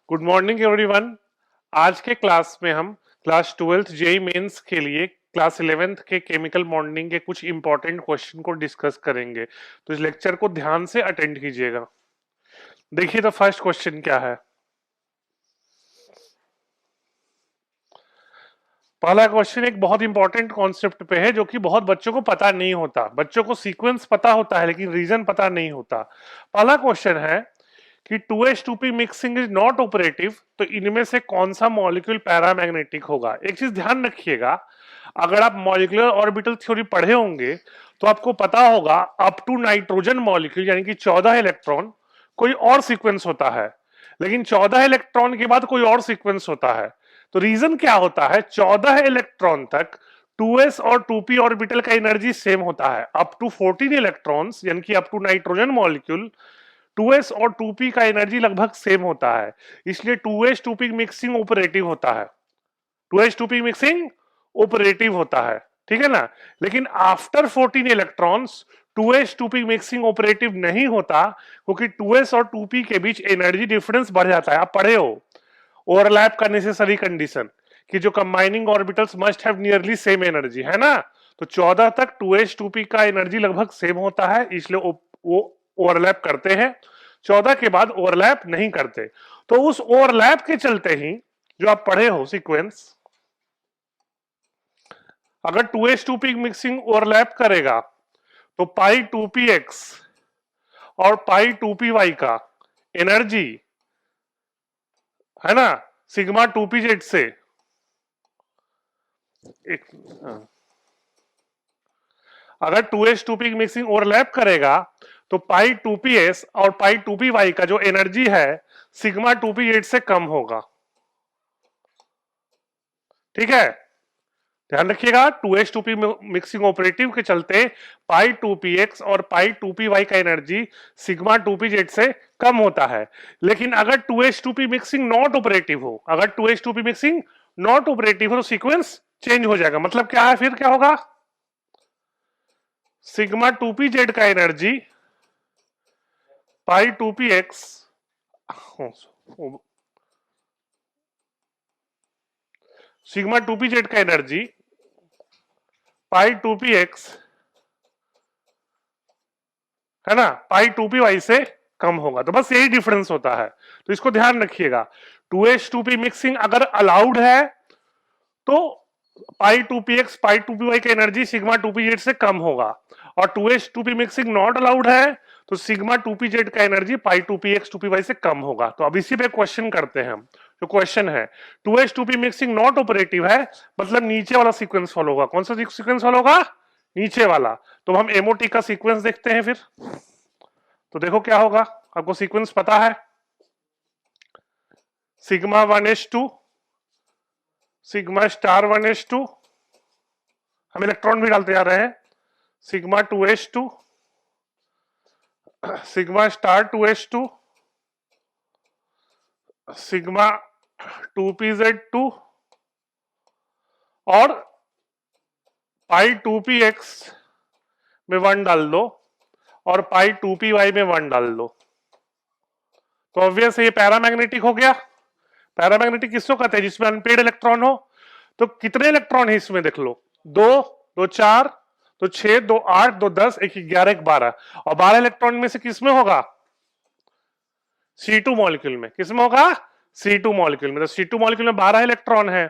Good morning everyone. आज के class में हम क्लास 12th जेई मेंस के लिए क्लास 11th के केमिकल बॉन्डिंग के कुछ इंपॉर्टेंट क्वेश्चन को डिस्कस करेंगे। तो इस लेक्चर को ध्यान से अटेंड कीजिएगा। देखिए तो फर्स्ट क्वेश्चन क्या है। पहला क्वेश्चन एक बहुत इंपॉर्टेंट कॉन्सेप्ट पे है जो कि बहुत बच्चों को पता नहीं होता। बच्चों को सीक्वेंस पता होता है लेकिन रीजन पता नहीं होता। पहला क्वेश्चन है कि 2H2P mixing is not operative, तो इनमें से कौन सा मॉलिक्यूल पैरामैग्नेटिक होगा। एक चीज ध्यान रखिएगा, अगर आप मॉलिक्यूलर ऑर्बिटल थ्योरी पढ़े होंगे तो आपको पता होगा अप टू नाइट्रोजन मॉलिक्यूल यानी कि 14 इलेक्ट्रॉन कोई और सीक्वेंस होता है, लेकिन 14 इलेक्ट्रॉन के बाद कोई और सीक्वेंस होता है। तो रीजन क्या होता है, 14 इलेक्ट्रॉन तक 2s और 2p ऑर्बिटल का एनर्जी सेम होता है। अप टू 14 इलेक्ट्रॉन्स यानी कि up to nitrogen molecule 2s और 2p का एनर्जी लगभग सेम होता है, इसलिए 2s 2p मिक्सिंग ऑपरेटिव होता है। 2s 2p मिक्सिंग ऑपरेटिव होता है, ठीक है ना। लेकिन after 14 electrons 2s 2p mixing operative नहीं होता, क्योंकि 2s और 2p के बीच एनर्जी डिफरेंस बढ़ जाता है। आप पढ़े हो ओवरलैप का नेसेसरी कंडीशन कि जो combining orbitals must have nearly same energy, है ना। तो 14 तक 2s 2p का एनर्जी लगभग सेम होता है, इसलिए वो ओवरलैप करते हैं। 14 के बाद ओवरलैप नहीं करते। तो उस ओवरलैप के चलते ही जो आप पढ़े हो सीक्वेंस, अगर 2s 2p मिक्सिंग ओवरलैप करेगा तो पाई 2px और पाई 2py का एनर्जी, है ना, सिग्मा 2pz से एक, अगर 2s 2p मिक्सिंग ओवरलैप करेगा तो पाई 2ps और पाई 2py का जो एनर्जी है सिग्मा 2p8 से कम होगा। ठीक है, ध्यान रखिएगा 2s 2p मिक्सिंग ऑपरेटिव के चलते पाई 2px और पाई 2py का एनर्जी सिग्मा 2pz से कम होता है। लेकिन अगर 2s 2p mixing not operative हो, अगर 2s 2p mixing not operative हो तो सीक्वेंस चेंज हो जाएगा। मतलब क्या है, फिर क्या होगा, सिग्मा 2pz का एनर्जी पाई 2px, सिग्मा 2pz का एनर्जी पाई 2px, है ना, पाई 2py से कम होगा। तो बस यही डिफरेंस होता है, तो इसको ध्यान रखिएगा। 2s 2p मिक्सिंग अगर अलाउड है तो पाई 2px पाई 2py का एनर्जी सिग्मा 2pz से कम होगा, और 2s 2p mixing not allowed है तो सिग्मा 2pz का एनर्जी पाई 2px 2py से कम होगा। तो अब इसी पे क्वेश्चन करते हैं हम। जो क्वेश्चन है 2s 2p mixing not operative है, मतलब नीचे वाला सीक्वेंस फॉलो होगा। कौन सा सीक्वेंस फॉलो होगा, नीचे वाला। तो हम एमओटी का सीक्वेंस देखते हैं फिर। तो देखो क्या होगा, आपको सीक्वेंस पता है, sigma 1s2 sigma star 1s2, हम इलेक्ट्रॉन भी डालते जा रहे हैं, sigma 2s2 sigma star 2s2 sigma 2pz2 और पाई 2px में 1 डाल दो और पाई 2py में 1 डाल दो। तो ऑब्वियस ये पैरामैग्नेटिक हो गया। पैरामैग्नेटिक किसको कहते हैं, जिसमें अनपेड इलेक्ट्रॉन हो। तो कितने इलेक्ट्रॉन है इसमें देख लो, 2 2 4 तो 6 2 8 2 10 1 11 1 12, और 12 इलेक्ट्रॉन में से किसमें होगा, C2 मॉलिक्यूल में। किसमें होगा, C2 मॉलिक्यूल में। तो C2 मॉलिक्यूल में 12 इलेक्ट्रॉन है,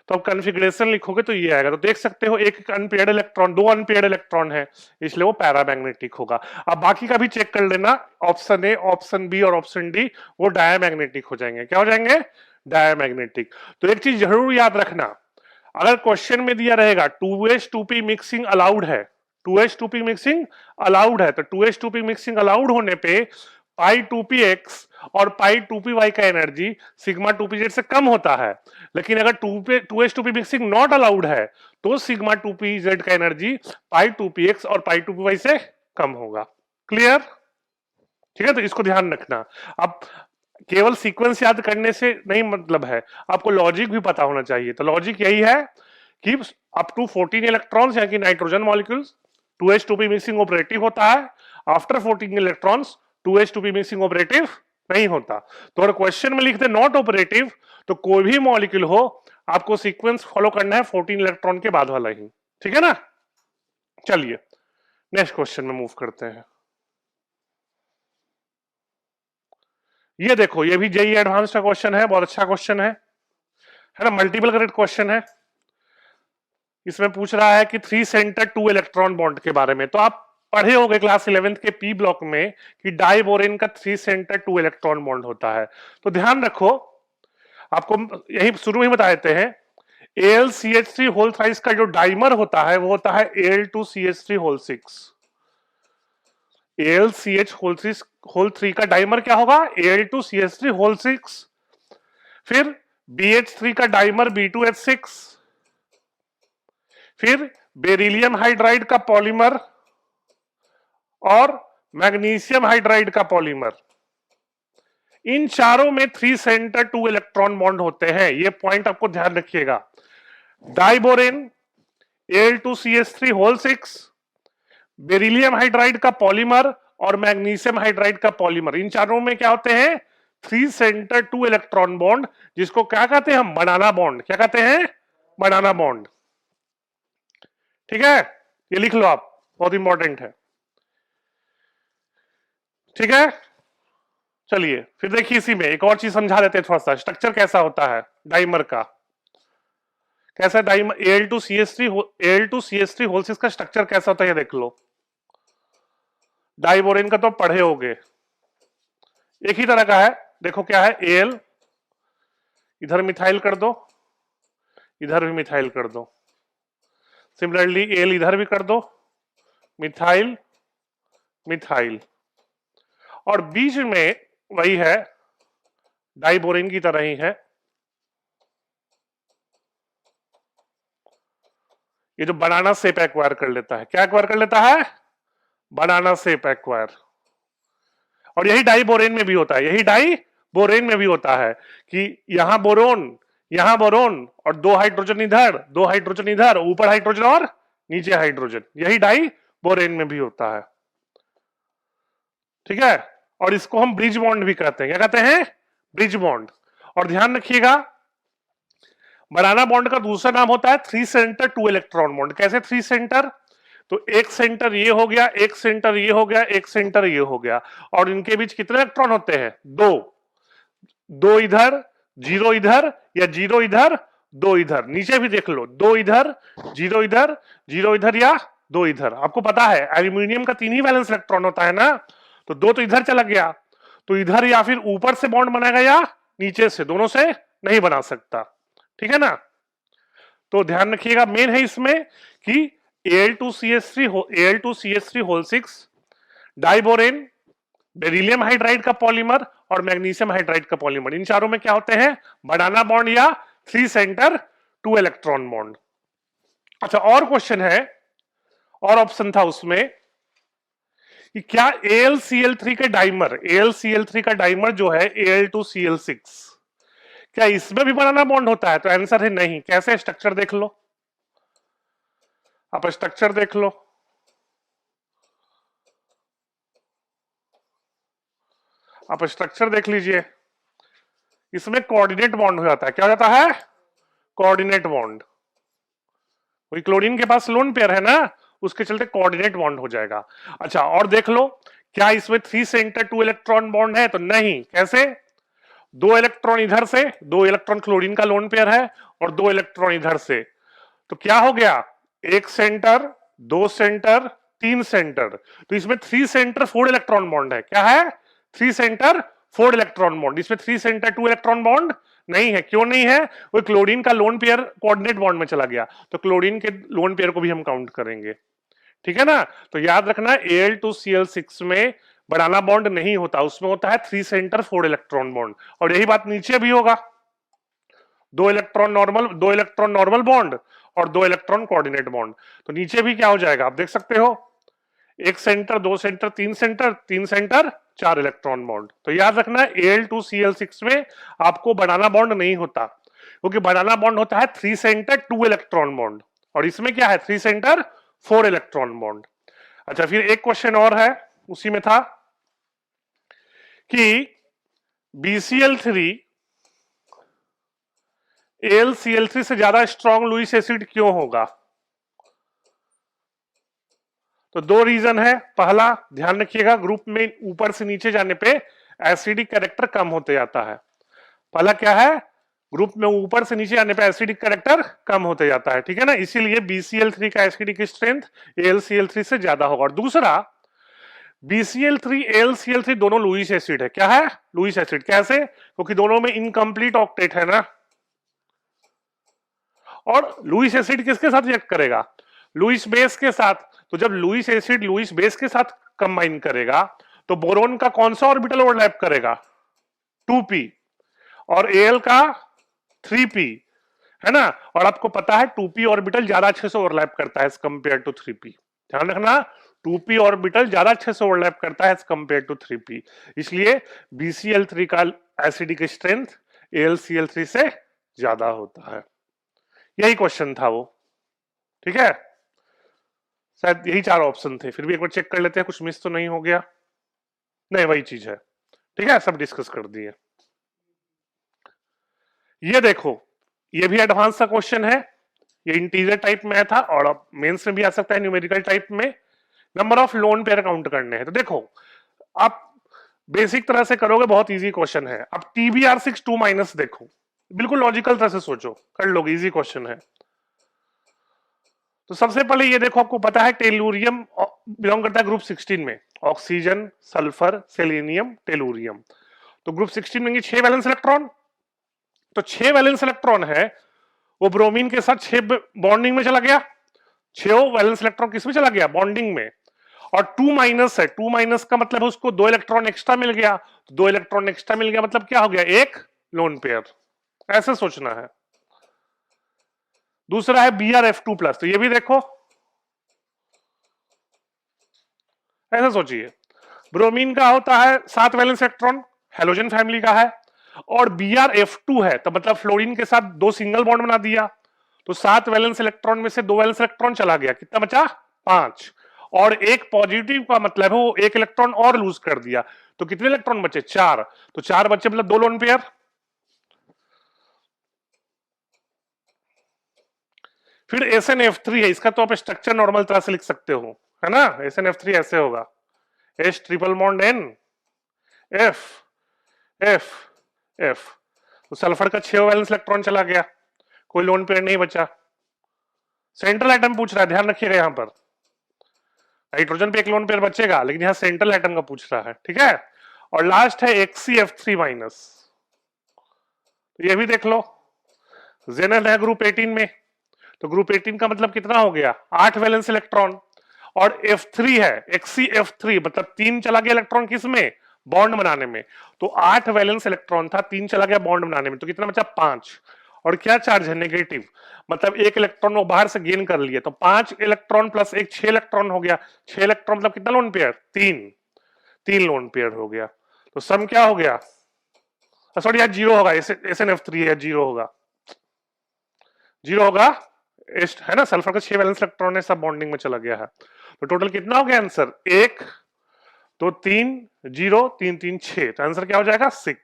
तो अब कॉन्फ़िगरेशन लिखोगे तो ये आएगा। तो देख सकते हो एक अनपेयर्ड इलेक्ट्रॉन, 2 अनपेयर्ड इलेक्ट्रॉन है, इसलिए वो पैरामैग्नेटिक होगा। अब बाकी का भी चेक कर लेना, ऑप्शन ए ऑप्शन बी और ऑप्शन डी वो डायमैग्नेटिक हो जाएंगे। क्या हो जाएंगे, डायमैग्नेटिक। तो एक चीज जरूर याद रखना, अगर क्वेश्चन में दिया रहेगा 2s 2p मिक्सिंग अलाउड है, 2s 2p मिक्सिंग अलाउड है, तो 2s 2p मिक्सिंग अलाउड होने पे पाई 2px और पाई 2py का एनर्जी सिग्मा 2pz से कम होता है। लेकिन अगर 2s 2p mixing not allowed है तो सिग्मा 2pz का एनर्जी पाई 2px और पाई 2py से कम होगा। क्लियर, ठीक है। तो इसको ध्यान रखना। अब केवल सीक्वेंस याद करने से नहीं मतलब है, आपको लॉजिक भी पता होना चाहिए। तो लॉजिक यही है कि अप टू 14 इलेक्ट्रॉन्स यानी कि nitrogen molecules 2s 2p mixing operative होता है। After 14 electrons 2s 2p mixing operative नहीं होता। तो अगर क्वेश्चन में लिखते नॉट ऑपरेटिव, तो कोई भी मॉलिक्यूल हो आपको सीक्वेंस फॉलो करना है 14 इलेक्ट्रॉन के बाद वाला ही, ठीक है ना। चलिए नेक्स्ट क्वेश्चन में मूव करते हैं। ये देखो, ये भी जेईई एडवांस का क्वेश्चन है, बहुत अच्छा क्वेश्चन है ना, मल्टीपल करेक्ट क्वेश्चन है। इसमें पूछ रहा है कि 3 सेंटर 2 इलेक्ट्रॉन बॉन्ड के बारे में। तो आप पढ़े होंगे क्लास 11th के पी ब्लॉक में कि डाइबोरेन का 3 सेंटर 2 इलेक्ट्रॉन बॉन्ड होता है। तो ध्यान रखो, आपको यही शुरू में ही बता देते हैं, AlCH3 होल थ्राइस का जो डाइमर होता है वो होता है Al2CH3 होल 6। AlCH होल 3 का डाइमर क्या होगा? Al2CH3 whole 6। फिर BH3 का डाइमर B2H6, फिर बेरिलियम हाइड्राइड का पॉलीमर और मैग्नीशियम हाइड्राइड का पॉलीमर। इन चारों में 3 सेंटर 2 इलेक्ट्रॉन बॉन्ड होते हैं, ये पॉइंट आपको ध्यान रखिएगा। Diborane Al2CH3 whole 6, beryllium hydride का पॉलीमर और मैग्नीशियम हाइड्राइड का पॉलीमर, इन चारों में क्या होते हैं? 3 सेंटर 2 इलेक्ट्रॉन बॉन्ड, जिसको क्या कहते हैं हम? बनाना बॉन्ड। क्या कहते हैं? बनाना बॉन्ड। ठीक है, ये लिख लो आप, बहुत इंपॉर्टेंट है। ठीक है, चलिए फिर देखिए इसी में एक और चीज समझा देते हैं थोड़ा सा, स्ट्रक्चर कैसा होता है डाइमर का। कैसा डाइमर Al2CH3 होल 6 का स्ट्रक्चर कैसा होता है, ये देख लो। डाइबोरेन का तो पढ़े होगे, एक ही तरह का है। देखो क्या है, Al, इधर मिथाइल कर दो, इधर भी मिथाइल कर दो। सिमिलरली Al इधर भी कर दो, मिथाइल मिथाइल, और बीच में वही है, डाइबोरेन की तरह ही है। ये जो बनाना शेप एक्वायर कर लेता है, क्या एक्वायर कर लेता है? बनाना शेप एक्वायर। और यही डाइबोरेन में भी होता है, यही डाइबोरेन में भी होता है कि यहां बोरोन और 2 हाइड्रोजन इधर, 2 हाइड्रोजन इधर, ऊपर हाइड्रोजन और नीचे हाइड्रोजन, यही डाइबोरेन में भी होता है। ठीक है, और इसको हम ब्रिज बॉन्ड भी कहते हैं। क्या कहते हैं? Bridge bond. और ध्यान रखिएगा, बनाना बॉन्ड का दूसरा नाम होता है 3 सेंटर 2 इलेक्ट्रॉन बॉन्ड। कैसे 3 सेंटर? तो एक सेंटर ये हो गया, एक सेंटर ये हो गया, एक सेंटर ये हो गया, और इनके बीच कितने इलेक्ट्रॉन होते हैं? 2। 2 इधर, 0 इधर, या 0 इधर, 2 इधर। नीचे भी देख लो, 2 इधर, 0 इधर, 0 इधर, या 2 इधर। आपको पता है एल्यूमिनियम का 3 ही वैलेंस इलेक्ट्रॉन होता है ना, तो 2 तो इधर चला गया, तो इधर या फिर ऊपर से बॉन्ड बनाएगा या नीचे से, दोनों से नहीं बना सकता। ठीक है ना, तो ध्यान रखिएगा, मेन है इसमें कि Al2CH3 whole 6, diborane, beryllium hydride का पॉलीमर और मैग्नीशियम हाइड्राइड का पॉलीमर, इन चारों में क्या होते हैं? बनाना बॉन्ड या 3 सेंटर 2 इलेक्ट्रॉन बॉन्ड। अच्छा, और क्वेश्चन है, और ऑप्शन था उसमें कि क्या AlCl3 का डाइमर जो है Al2Cl6, क्या इसमें भी बनाना बॉन्ड होता है? तो आंसर है नहीं। कैसे? स्ट्रक्चर देख लो, आप स्ट्रक्चर देख लो। आप स्ट्रक्चर देख लीजिए, इसमें कोऑर्डिनेट बॉन्ड हो जाता है। क्या हो जाता है? Coordinate bond. वही क्लोरीन के पास लोन पेयर है ना, उसके चलते कोऑर्डिनेट बॉन्ड हो जाएगा। अच्छा, और देख लो, क्या इसमें 3 सेंटर 2 इलेक्ट्रॉन बॉन्ड है? तो नहीं। कैसे? 2 इलेक्ट्रॉन इधर से, 2 इलेक्ट्रॉन क्लोरीन का लोन पेयर है, और 2 इलेक्ट्रॉन इधर से, तो क्या हो गया? 1 सेंटर, 2 सेंटर, 3 सेंटर। तो इसमें 3 सेंटर 4 इलेक्ट्रॉन बॉन्ड है। क्या है? 3 सेंटर 4 इलेक्ट्रॉन बॉन्ड। इसमें 3 सेंटर 2 इलेक्ट्रॉन बॉन्ड नहीं है। क्यों नहीं है? वो क्लोरीन का लोन पेयर कोऑर्डिनेट बॉन्ड में चला गया, तो क्लोरीन के लोन पेयर को भी हम काउंट करेंगे। ठीक है ना, तो याद रखना Al2Cl6 में बनाना बॉन्ड नहीं होता, उसमें होता है 3 सेंटर 4 इलेक्ट्रॉन बॉन्ड। और यही बात नीचे भी होगा, 2 इलेक्ट्रॉन नॉर्मल बॉन्ड और 2 इलेक्ट्रॉन कोऑर्डिनेट बॉन्ड। तो नीचे भी क्या हो जाएगा, आप देख सकते हो, 1 centre, 2 centre, 3 centre, 3 centre, 4 electron bond. तो याद रखना Al2Cl6 में आपको बनाना बॉन्ड नहीं होता, क्योंकि बनाना बॉन्ड होता है 3 सेंटर 2 इलेक्ट्रॉन बॉन्ड, और इसमें क्या है? 3 सेंटर 4 इलेक्ट्रॉन बॉन्ड। अच्छा, फिर एक क्वेश्चन और है, उसी में था कि BCl3 AlCl3 से ज्यादा स्ट्रॉन्ग लुईस एसिड क्यों होगा? तो दो रीजन है। पहला, ध्यान रखिएगा, ग्रुप में ऊपर से नीचे जाने पे एसिडिक कैरेक्टर कम होते जाता है। पहला क्या है? ग्रुप में ऊपर से नीचे आने पे एसिडिक कैरेक्टर कम होते जाता है, ठीक है ना। इसीलिए BCl3 का एसिडिक स्ट्रेंथ AlCl3 से ज्यादा होगा। और दूसरा, BCl3 AlCl3 दोनों लुईस एसिड है। क्या है? Lewis acid. कैसे? क्योंकि दोनों में इनकम्प्लीट ऑक्टेट है ना। और लुईस एसिड किसके साथ रिएक्ट करेगा? लुईस बेस के साथ। तो जब लुईस एसिड लुईस बेस के साथ कंबाइन करेगा तो बोरोन का कौन सा ऑर्बिटल ओवरलैप करेगा? 2p। और Al का 3p, है ना। और आपको पता है 2p ऑर्बिटल ज्यादा अच्छे से ओवरलैप करता है एज कंपेयर टू 3p। ध्यान रखना, 2p ऑर्बिटल ज्यादा अच्छे से ओवरलैप करता है एज कंपेयर टू 3p। इसलिए BCl3 का एसिडिक स्ट्रेंथ AlCl3 से ज्यादा होता है। यही क्वेश्चन था वो, ठीक है। शायद यही चार ऑप्शन थे, फिर भी एक बार चेक कर लेते हैं कुछ मिस तो नहीं हो गया। नहीं, वही चीज है, ठीक है, सब डिस्कस कर दिए। ये देखो, ये भी एडवांस का क्वेश्चन है। ये इंटीजर टाइप में था और अब मेंस में भी आ सकता है न्यूमेरिकल टाइप में। Number of lone pair count करने हैं। तो देखो, आप बेसिक तरह से करोगे, बहुत इजी क्वेश्चन है। अब TBr6 2 माइनस देखो, बिल्कुल लॉजिकल तरह से सोचो, कर लोगे, इजी क्वेश्चन है। तो सबसे पहले ये देखो, आपको पता है टेलुरियम बिलोंग करता है ग्रुप 16 में। Oxygen, sulphur, selenium, tellurium. तो ग्रुप 16 में 6 वैलेंस इलेक्ट्रॉन। तो 6 वैलेंस इलेक्ट्रॉन है, वो ब्रोमीन के साथ 6 बॉन्डिंग में चला गया। 6 वैलेंस इलेक्ट्रॉन किस में चला गया? बॉन्डिंग में। और 2 माइनस है, 2 माइनस का मतलब है उसको 2 इलेक्ट्रॉन एक्स्ट्रा मिल गया। तो 2 इलेक्ट्रॉन एक्स्ट्रा मिल गया मतलब क्या हो गया? एक लोन पेयर। ऐसे सोचना है। दूसरा है BrF2 प्लस। तो ये भी देखो, ऐसा सोचिए, ब्रोमीन का होता है 7 वैलेंस इलेक्ट्रॉन, हेलोजन फैमिली का है। और BrF2 है तो मतलब फ्लोरीन के साथ 2 सिंगल बॉन्ड बना दिया। तो 7 वैलेंस इलेक्ट्रॉन में से 2 वैलेंस इलेक्ट्रॉन चला गया, कितना बचा? 5। और एक पॉजिटिव का मतलब है वो 1 इलेक्ट्रॉन और लूज कर दिया। तो कितने इलेक्ट्रॉन बचे? 4। तो 4 बचे मतलब 2 लोन पेयर। फिर SnF3 है, इसका तो आप स्ट्रक्चर नॉर्मल तरह से लिख सकते हो, है ना। SnF3 ऐसे होगा, H triple bond N, F, F, F। तो सल्फर का 6 वैलेंस इलेक्ट्रॉन चला गया, कोई लोन पेयर नहीं बचा। सेंट्रल एटम पूछ रहा है, ध्यान रखिएगा यहां पर। हाइड्रोजन पे एक लोन पेयर बचेगा, लेकिन यहां सेंट्रल एटम का पूछ रहा है, ठीक है। और लास्ट है HCF3 माइनस। तो ये भी देख लो, जेनल है ग्रुप 18 में। तो ग्रुप 18 का मतलब कितना हो गया? 8 वैलेंस इलेक्ट्रॉन। और F3 है, HCF3 मतलब 3 चला गया इलेक्ट्रॉन किस में? बॉन्ड बनाने में। तो 8 वैलेंस इलेक्ट्रॉन था, 3 चला गया बॉन्ड बनाने में, तो कितना बचा? 5। और क्या चार्ज है? नेगेटिव। मतलब 1 इलेक्ट्रॉन वो बाहर से गेन कर लिया, तो 5 इलेक्ट्रॉन प्लस 1 6 इलेक्ट्रॉन हो गया। 6 इलेक्ट्रॉन मतलब कितना लोन पेयर? 3 लोन पेयर हो गया। तो सम क्या हो गया? सॉरी यार, जीरो होगा। SnF3 है, जीरो होगा, जीरो होगा। है ना, सल्फर का 6 वैलेंस इलेक्ट्रॉन है, सब बॉन्डिंग में चला गया है। तो टोटल कितना हो गया आंसर? 1 तो 3 0 3 3 6। तो आंसर क्या हो जाएगा? 6,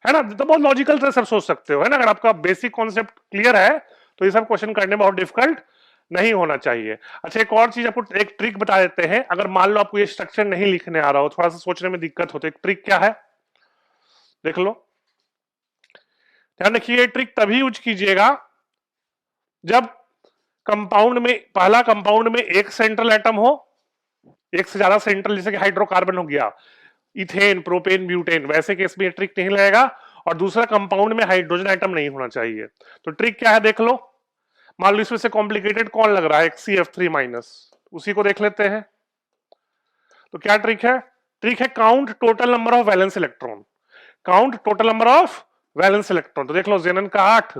है ना। तो बहुत लॉजिकल तरह से सोच सकते हो, है ना। अगर आपका बेसिक कॉन्सेप्ट क्लियर है तो ये सब क्वेश्चन करने में बहुत डिफिकल्ट नहीं होना चाहिए। अच्छा, एक और चीज आपको एक ट्रिक बता देते हैं। अगर मान लो आपको ये स्ट्रक्चर नहीं लिखने आ रहा हो, थोड़ा सा सोचने में दिक्कत हो, तो एक ट्रिक क्या है देख लो। ध्यान रखिए, ट्रिक तभी यूज कीजिएगा जब कंपाउंड में, पहला कंपाउंड में एक सेंट्रल एटम हो, एक से ज्यादा सेंट्रल, जैसे कि हाइड्रोकार्बन हो गया, इथेन, प्रोपेन, ब्यूटेन, वैसे केस में ये ट्रिक नहीं लगेगा। और दूसरा, कंपाउंड में हाइड्रोजन एटम नहीं होना चाहिए। तो ट्रिक क्या है देख लो। मान लो इसमें से कॉम्प्लिकेटेड कौन लग रहा है? HCF3 माइनस, उसी को देख लेते हैं। तो क्या ट्रिक है? ट्रिक है count total number of valence electron. Count total number of valence electron. तो देख लो, जेनन का 8,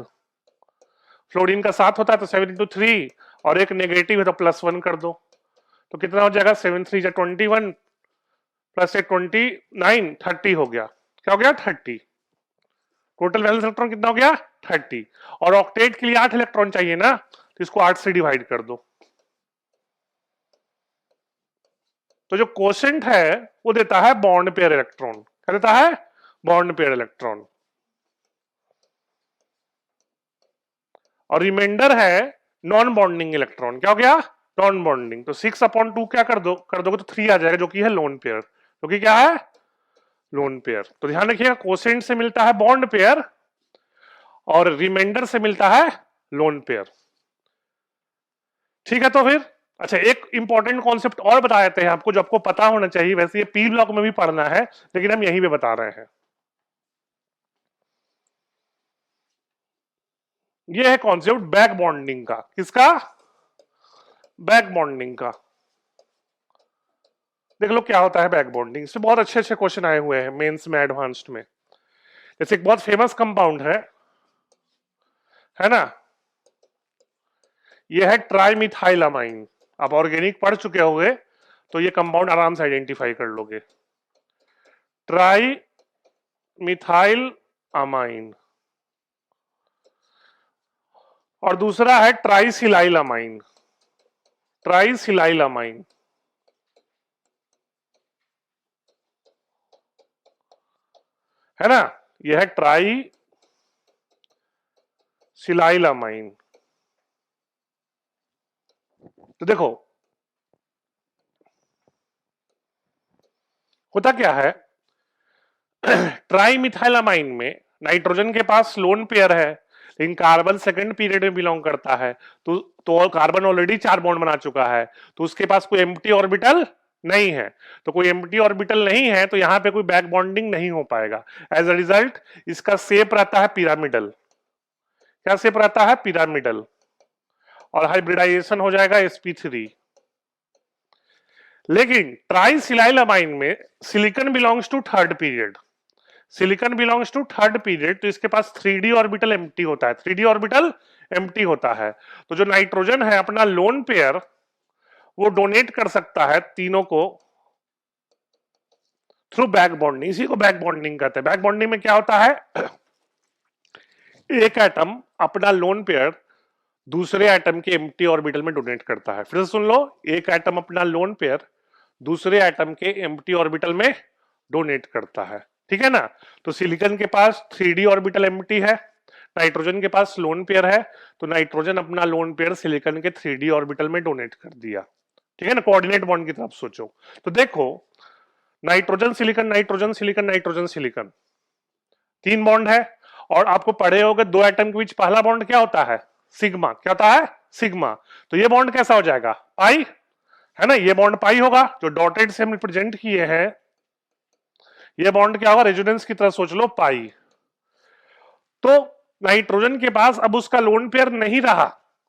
फ्लोरीन का 7 होता है, तो 7 इंटू 3, और एक नेगेटिव है तो +1 कर दो। तो कितना हो जाएगा? 7 3 21 प्लस 1 29, 30 हो गया। क्या हो गया? 30। टोटल वैलेंस इलेक्ट्रॉन कितना हो गया? 30। और ऑक्टेट के लिए 8 इलेक्ट्रॉन चाहिए ना, तो इसको 8 से डिवाइड कर दो। तो जो कोशेंट है वो देता है बॉन्ड पेयर इलेक्ट्रॉन। क्या देता है? बॉन्ड पेयर इलेक्ट्रॉन, और रिमाइंडर है नॉन बॉन्डिंग इलेक्ट्रॉन। क्या हो गया? Non bonding. तो 6/2 क्या कर दोगे तो 3 आ जाएगा, जो कि है लोन पेयर। जो कि क्या है? Lone pair. तो ध्यान रखिएगा, कोसेंट से मिलता है बॉन्ड पेयर और रिमाइंडर से मिलता है लोन पेयर। ठीक है, तो फिर अच्छा, एक इंपॉर्टेंट कॉन्सेप्ट और बता देते हैं आपको, जो आपको पता होना चाहिए। वैसे ये पी ब्लॉक में भी पढ़ना है, लेकिन हम यहीं पे बता रहे हैं। ये है कॉन्सेप्ट बैक बॉन्डिंग का। किसका? बैक बॉन्डिंग का। देख लो क्या होता है बैक बॉन्डिंग। इसमें बहुत अच्छे अच्छे क्वेश्चन आए हुए हैं मेंस में, एडवांस्ड में। जैसे एक बहुत फेमस कंपाउंड है ना, ये है ट्राइमिथाइलामाइन। आप ऑर्गेनिक पढ़ चुके होंगे, तो ये कंपाउंड आराम से आइडेंटिफाई कर लोगे। Tri methyl amine. और दूसरा है ट्राइसिलाइलामाइन। ट्राइसिलाइलामाइन, है ना, यह है ट्राई सिलाइलामाइन। तो देखो होता क्या है, ट्राइमिथाइलामाइन में नाइट्रोजन के पास लोन पेयर है, लेकिन कार्बन सेकंड पीरियड में बिलोंग करता है। तो कार्बन ऑलरेडी 4 बॉन्ड बना चुका है, तो उसके पास कोई एम्प्टी ऑर्बिटल नहीं है। तो कोई एम्प्टी ऑर्बिटल नहीं है, तो यहां पे कोई बैक बॉन्डिंग नहीं हो पाएगा। एज अ रिजल्ट इसका शेप रहता है पिरामिडल। क्या शेप रहता है? पिरामिडल। और हाइब्रिडाइजेशन हो जाएगा sp3। लेकिन ट्राइसिलाइलामाइन में silicon belongs to third period. Silicon belongs to third period, तो इसके पास 3d ऑर्बिटल एम्प्टी होता है। 3d ऑर्बिटल एम्प्टी होता है। तो जो नाइट्रोजन है अपना लोन पेयर वो डोनेट कर सकता है तीनों को थ्रू बैक बॉन्डिंग। इसी को बैक बॉन्डिंग कहते हैं। बैक बॉन्डिंग में क्या होता है, एक एटम अपना लोन पेयर दूसरे एटम के एम्प्टी ऑर्बिटल में डोनेट करता है। फिर से सुन लो, एक एटम अपना लोन पेयर दूसरे एटम के एम्प्टी ऑर्बिटल में डोनेट करता है। ठीक है ना। तो सिलिकॉन के पास 3d ऑर्बिटल एम्प्टी है, नाइट्रोजन के पास लोन पेयर है, तो नाइट्रोजन अपना लोन पेयर सिलिकॉन के 3d ऑर्बिटल में डोनेट कर दिया। ठीक है ना, कोऑर्डिनेट बॉन्ड की तरफ सोचो। तो देखो, nitrogen silicon nitrogen silicon nitrogen silicon, 3 bond है। और आपको पढ़े होगे दो एटम के बीच पहला बॉन्ड क्या होता है? सिग्मा। क्या होता है? सिग्मा। तो ये बॉन्ड कैसा हो जाएगा? पाई, है ना, ये बॉन्ड पाई होगा। जो डॉटेड से हम रिप्रेजेंट किए हैं, ये बॉन्ड क्या होगा? रेजोनेंस की तरह सोच लो, पाई। तो नाइट्रोजन के पास अब उसका लोन पेयर नहीं रहा,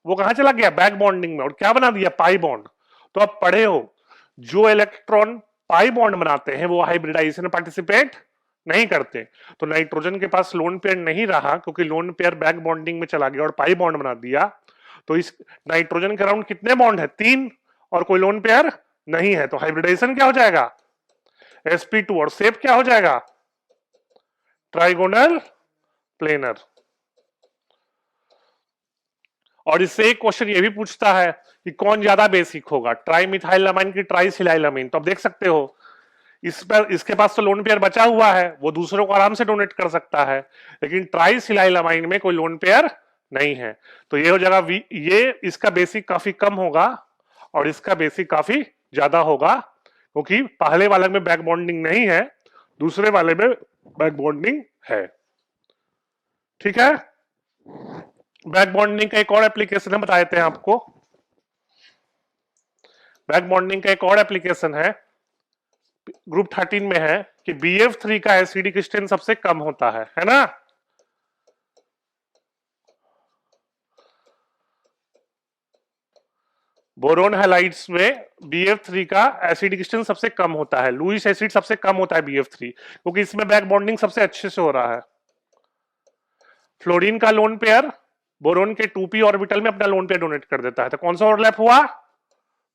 वो कहां चला गया? बैक बॉन्डिंग में, और क्या बना दिया? Pi bond. तो आप पढ़े हो, जो इलेक्ट्रॉन पाई बॉन्ड बनाते हैं वो हाइब्रिडाइजेशन में पार्टिसिपेट नहीं करते। तो नाइट्रोजन के पास लोन पेयर नहीं रहा, क्योंकि लोन पेयर बैक बॉन्डिंग में चला गया और पाई बॉन्ड बना दिया। तो इस नाइट्रोजन के अराउंड कितने बॉन्ड है? 3, और कोई लोन पेयर नहीं है। तो हाइब्रिडाइजेशन क्या हो जाएगा? sp2। और शेप क्या हो जाएगा? Trigonal planar. और इससे एक क्वेश्चन ये भी पूछता है कि कौन ज्यादा बेसिक होगा, ट्राइमिथाइलामाइन की ट्राइसिलाइलामाइन। तो आप देख सकते हो, इस पर इसके पास तो लोन पेयर बचा हुआ है, वो दूसरों को आराम से डोनेट कर सकता है, लेकिन ट्राइसिलाइलामाइन में कोई लोन पेयर नहीं है। तो ये हो जाएगा ये इसका बेसिक काफी कम होगा और इसका बेसिक काफी ज्यादा होगा, क्योंकि पहले वाले में बैक बॉन्डिंग नहीं है, दूसरे वाले में बैक बॉन्डिंग है। ठीक है, बैक बॉन्डिंग का एक और एप्लीकेशन है, बता देते हैं आपको। बैक बॉन्डिंग का एक और एप्लीकेशन है, ग्रुप 13 में है, कि BF3 का एसिडिक स्ट्रेंथ सबसे कम होता है ना। बोरोन हैलाइड्स में BF3 का एसिडिक स्ट्रेंथ सबसे कम होता है। लुईस एसिड सबसे कम होता है BF3, क्योंकि इसमें बैक बॉन्डिंग सबसे अच्छे से हो रहा है। फ्लोरीन का लोन पेयर बोरोन के 2p ऑर्बिटल में अपना लोन पेयर डोनेट कर देता है। तो कौन सा ओवरलैप हुआ?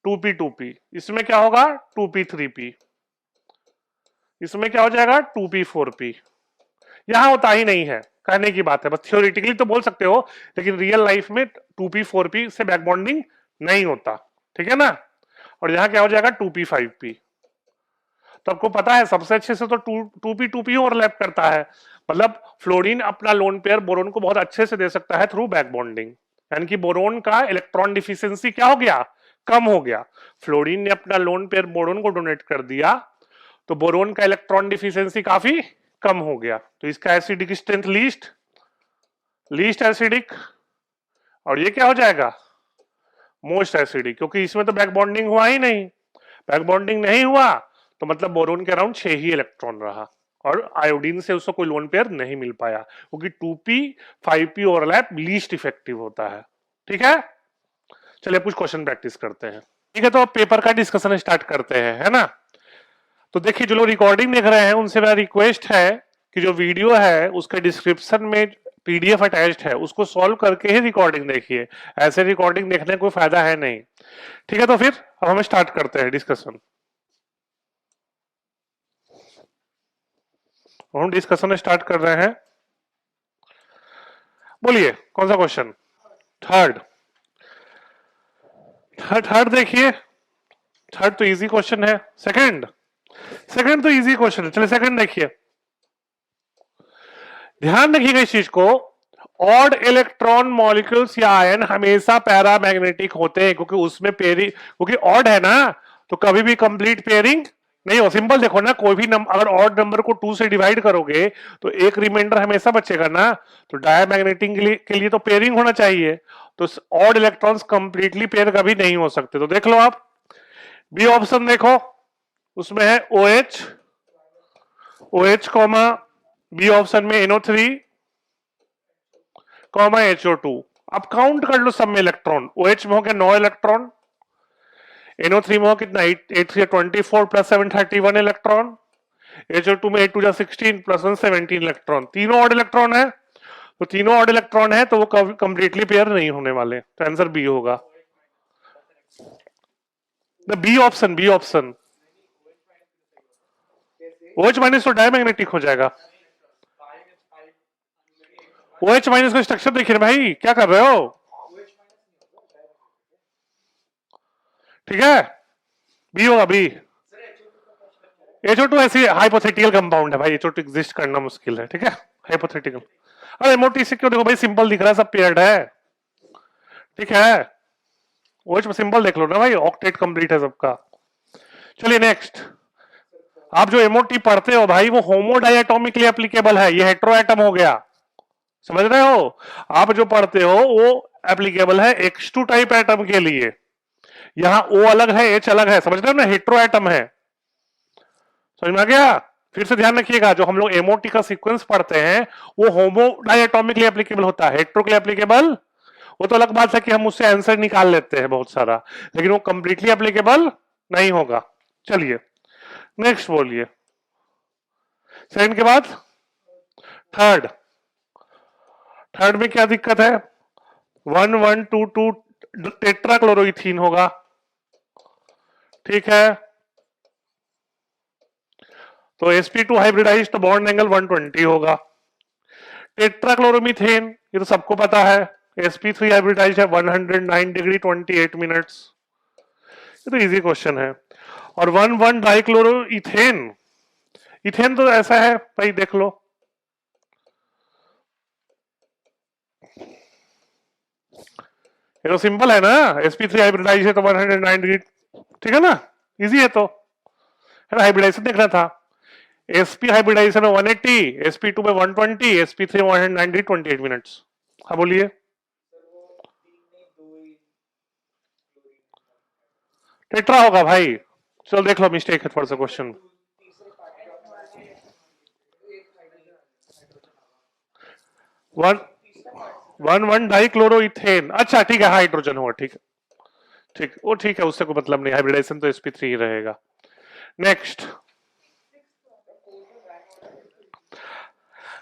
2p 2p। इसमें क्या होगा? 2p 3p। इसमें क्या हो जाएगा? 2p 4p। यहां होता ही नहीं है, कहने की बात है, बस थियोरिटिकली तो बोल सकते हो, लेकिन रियल लाइफ में 2p 4p से बैक बॉन्डिंग नहीं होता। ठीक है ना। और यहां क्या हो जाएगा? 2p 5p। तो आपको पता है सबसे अच्छे से तो टू पी ओवरलैप करता है, मतलब फ्लोरीन अपना लोन पेयर बोरोन को बहुत अच्छे से दे सकता है थ्रू बैक बॉन्डिंग, यानी कि बोरोन का इलेक्ट्रॉन डिफिशियंसी क्या हो गया, कम हो गया। फ्लोरीन ने अपना लोन पेयर बोरोन को डोनेट कर दिया तो बोरोन का इलेक्ट्रॉन डिफिशियंसी काफी कम हो गया, तो इसका एसिडिक स्ट्रेंथ लीस्ट एसिडिक, और ये क्या हो जाएगा, मोस्ट एसिडिक, क्योंकि इसमें तो बैक बॉन्डिंग हुआ ही नहीं। बैक बॉन्डिंग नहीं हुआ तो मतलब बोरोन के अराउंड 6 ही इलेक्ट्रॉन रहा, और आयोडीन से उसको कोई लोन पेयर नहीं मिल पाया, क्योंकि 2p 5p overlap least effective होता है। ठीक है, चलिए कुछ क्वेश्चन प्रैक्टिस करते हैं। ठीक है, तो अब पेपर का डिस्कशन स्टार्ट करते हैं, है ना। तो देखिए, जो लोग रिकॉर्डिंग देख रहे हैं उनसे मेरा रिक्वेस्ट है कि जो वीडियो है उसके डिस्क्रिप्शन में पीडीएफ अटैच्ड है, उसको सॉल्व करके ही रिकॉर्डिंग देखिए, ऐसे रिकॉर्डिंग देखने का कोई फायदा है नहीं। ठीक है, तो फिर अब हम स्टार्ट करते हैं डिस्कशन। हम डिस्कशन स्टार्ट कर रहे हैं, बोलिए कौन सा क्वेश्चन, थर्ड देखिए, थर्ड तो इजी क्वेश्चन है। सेकंड तो इजी क्वेश्चन है, चलिए सेकंड देखिए। ध्यान रखिएगा इस चीज को, ऑड इलेक्ट्रॉन मॉलिक्यूल्स या आयन हमेशा पैरामैग्नेटिक होते हैं, क्योंकि उसमें पेयरिंग, क्योंकि ऑड है ना, तो कभी भी कंप्लीट पेयरिंग नहीं हो। सिंपल देखो ना, कोई भी नंबर अगर ऑड नंबर को 2 से डिवाइड करोगे तो एक रिमाइंडर हमेशा बचेगा ना, तो डायमैग्नेटिक के लिए तो पेयरिंग होना चाहिए, तो ऑड इलेक्ट्रॉन्स कंप्लीटली पेयर कभी नहीं हो सकते। तो देख लो आप, बी ऑप्शन देखो, उसमें है OH कॉमा, बी ऑप्शन में NO3 कॉमा HO2। अब काउंट कर लो सब में इलेक्ट्रॉन, OH में हो गया 9 इलेक्ट्रॉन, NO3 में हो कितना 8 3 24 प्लस 7 31 इलेक्ट्रॉन, HO2 में 8 2 16 प्लस 1 17 इलेक्ट्रॉन, तीनों ऑड इलेक्ट्रॉन है। तो तीनों ऑड इलेक्ट्रॉन है तो वो कंप्लीटली पेयर नहीं होने वाले, तो आंसर बी होगा। बी ऑप्शन OH माइनस तो डायमैग्नेटिक हो जाएगा। OH माइनस का स्ट्रक्चर देखिए भाई, क्या कर रहे हो, ठीक है, बी होगा बी। HO2 ऐसी हाइपोथेटिकल कंपाउंड है भाई, HO2 एग्जिस्ट करना मुश्किल है, ठीक है, हाइपोथेटिकल। अरे MOT से क्यों, देखो भाई सिंपल दिख रहा है, सब पेयर्ड है, ठीक है। OH में सिंपल देख लो ना भाई, ऑक्टेट कंप्लीट है सबका। चलिए नेक्स्ट, आप जो MOT पढ़ते हो भाई वो होमोडायटोमिकली एप्लीकेबल है, ये हेट्रो एटम हो गया, समझ रहे हो। आप जो पढ़ते हो वो एप्लीकेबल है X2 टाइप एटम के लिए, यहां O अलग है H अलग है, समझ रहे हो ना, हेट्रो एटम है, समझ में आ गया। फिर से ध्यान रखिएगा, जो हम लोग MOT का सीक्वेंस पढ़ते हैं वो होमोडायटोमिकली एप्लीकेबल होता है, हेट्रो के एप्लीकेबल, वो तो अलग बात है कि हम उससे आंसर निकाल लेते हैं बहुत सारा, लेकिन वो कंप्लीटली एप्लीकेबल नहीं होगा। चलिए नेक्स्ट बोलिए, सेकंड के बाद थर्ड में क्या दिक्कत है, 1122 टेट्राक्लोरोइथीन होगा, ठीक है। तो sp2 हाइब्रिडाइज्ड तो बॉन्ड एंगल 120 होगा। टेट्राक्लोरोमीथेन ये तो सबको पता है, sp3 हाइब्रिडाइज्ड है 109 डिग्री 28 मिनट्स, ये तो इजी क्वेश्चन है। और 1,1 डाइक्लोरोइथेन, इथेन तो ऐसा है भाई, देख लो, ये तो सिंपल है ना, sp3 हाइब्रिडाइज है तो 109 डिग्री, ठीक है ना, इजी है, तो है ना, हाइब्रिडाइजेशन देखना था। sp हाइब्रिडाइजेशन में 180, sp2 में 120, sp3 में 109 डिग्री 28 मिनट्स। हाँ बोलिए, टेट्रा होगा भाई, चलो देख लो, मिस्टेक है थोड़ा सा क्वेश्चन। वन डाइक्लोरोइथेन, अच्छा ठीक है, हाइड्रोजन होगा, ठीक है, ठीक, वो ठीक है, उससे कोई मतलब नहीं, हाइब्रिडाइजेशन तो sp3 ही रहेगा। नेक्स्ट,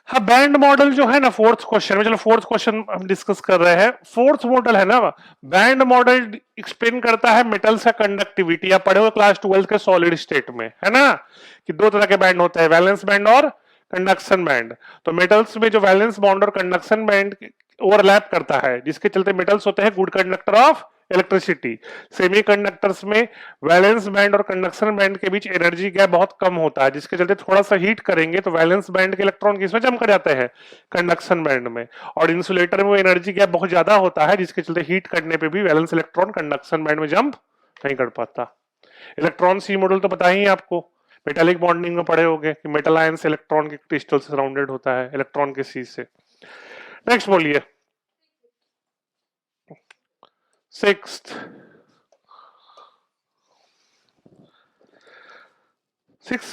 हाँ बैंड मॉडल जो है ना, फोर्थ क्वेश्चन में, चलो फोर्थ क्वेश्चन हम डिस्कस कर रहे हैं। फोर्थ मॉडल है ना, बैंड मॉडल एक्सप्लेन करता है मेटल्स का कंडक्टिविटी, आप पढ़े हो क्लास 12 के सॉलिड स्टेट में, है ना, कि दो तरह के बैंड होते हैं, वैलेंस बैंड और कंडक्शन बैंड। तो मेटल्स में जो वैलेंस बॉन्ड और कंडक्शन बैंड ओवरलैप करता है, जिसके चलते मेटल्स होते हैं good conductor of electricity. Semiconductors में वैलेंस बैंड और कंडक्शन बैंड के बीच एनर्जी गैप बहुत कम होता है, जिसके चलते थोड़ा सा हीट करेंगे तो वैलेंस बैंड के इलेक्ट्रॉन किसमें जम कर जाते हैं, कंडक्शन बैंड में। और इंसुलेटर में वो एनर्जी गैप बहुत ज्यादा होता है, जिसके चलते हीट करने पे भी वैलेंस इलेक्ट्रॉन कंडक्शन बैंड में जंप नहीं कर पाता। इलेक्ट्रॉन सी मॉडल तो पता ही है आपको, मेटालिक बॉन्डिंग में पढ़े होंगे कि मेटल आयंस इलेक्ट्रॉन के क्रिस्टल से सराउंडेड होता है, इलेक्ट्रॉन के सी से। नेक्स्ट बोलिए। सिक्स्थ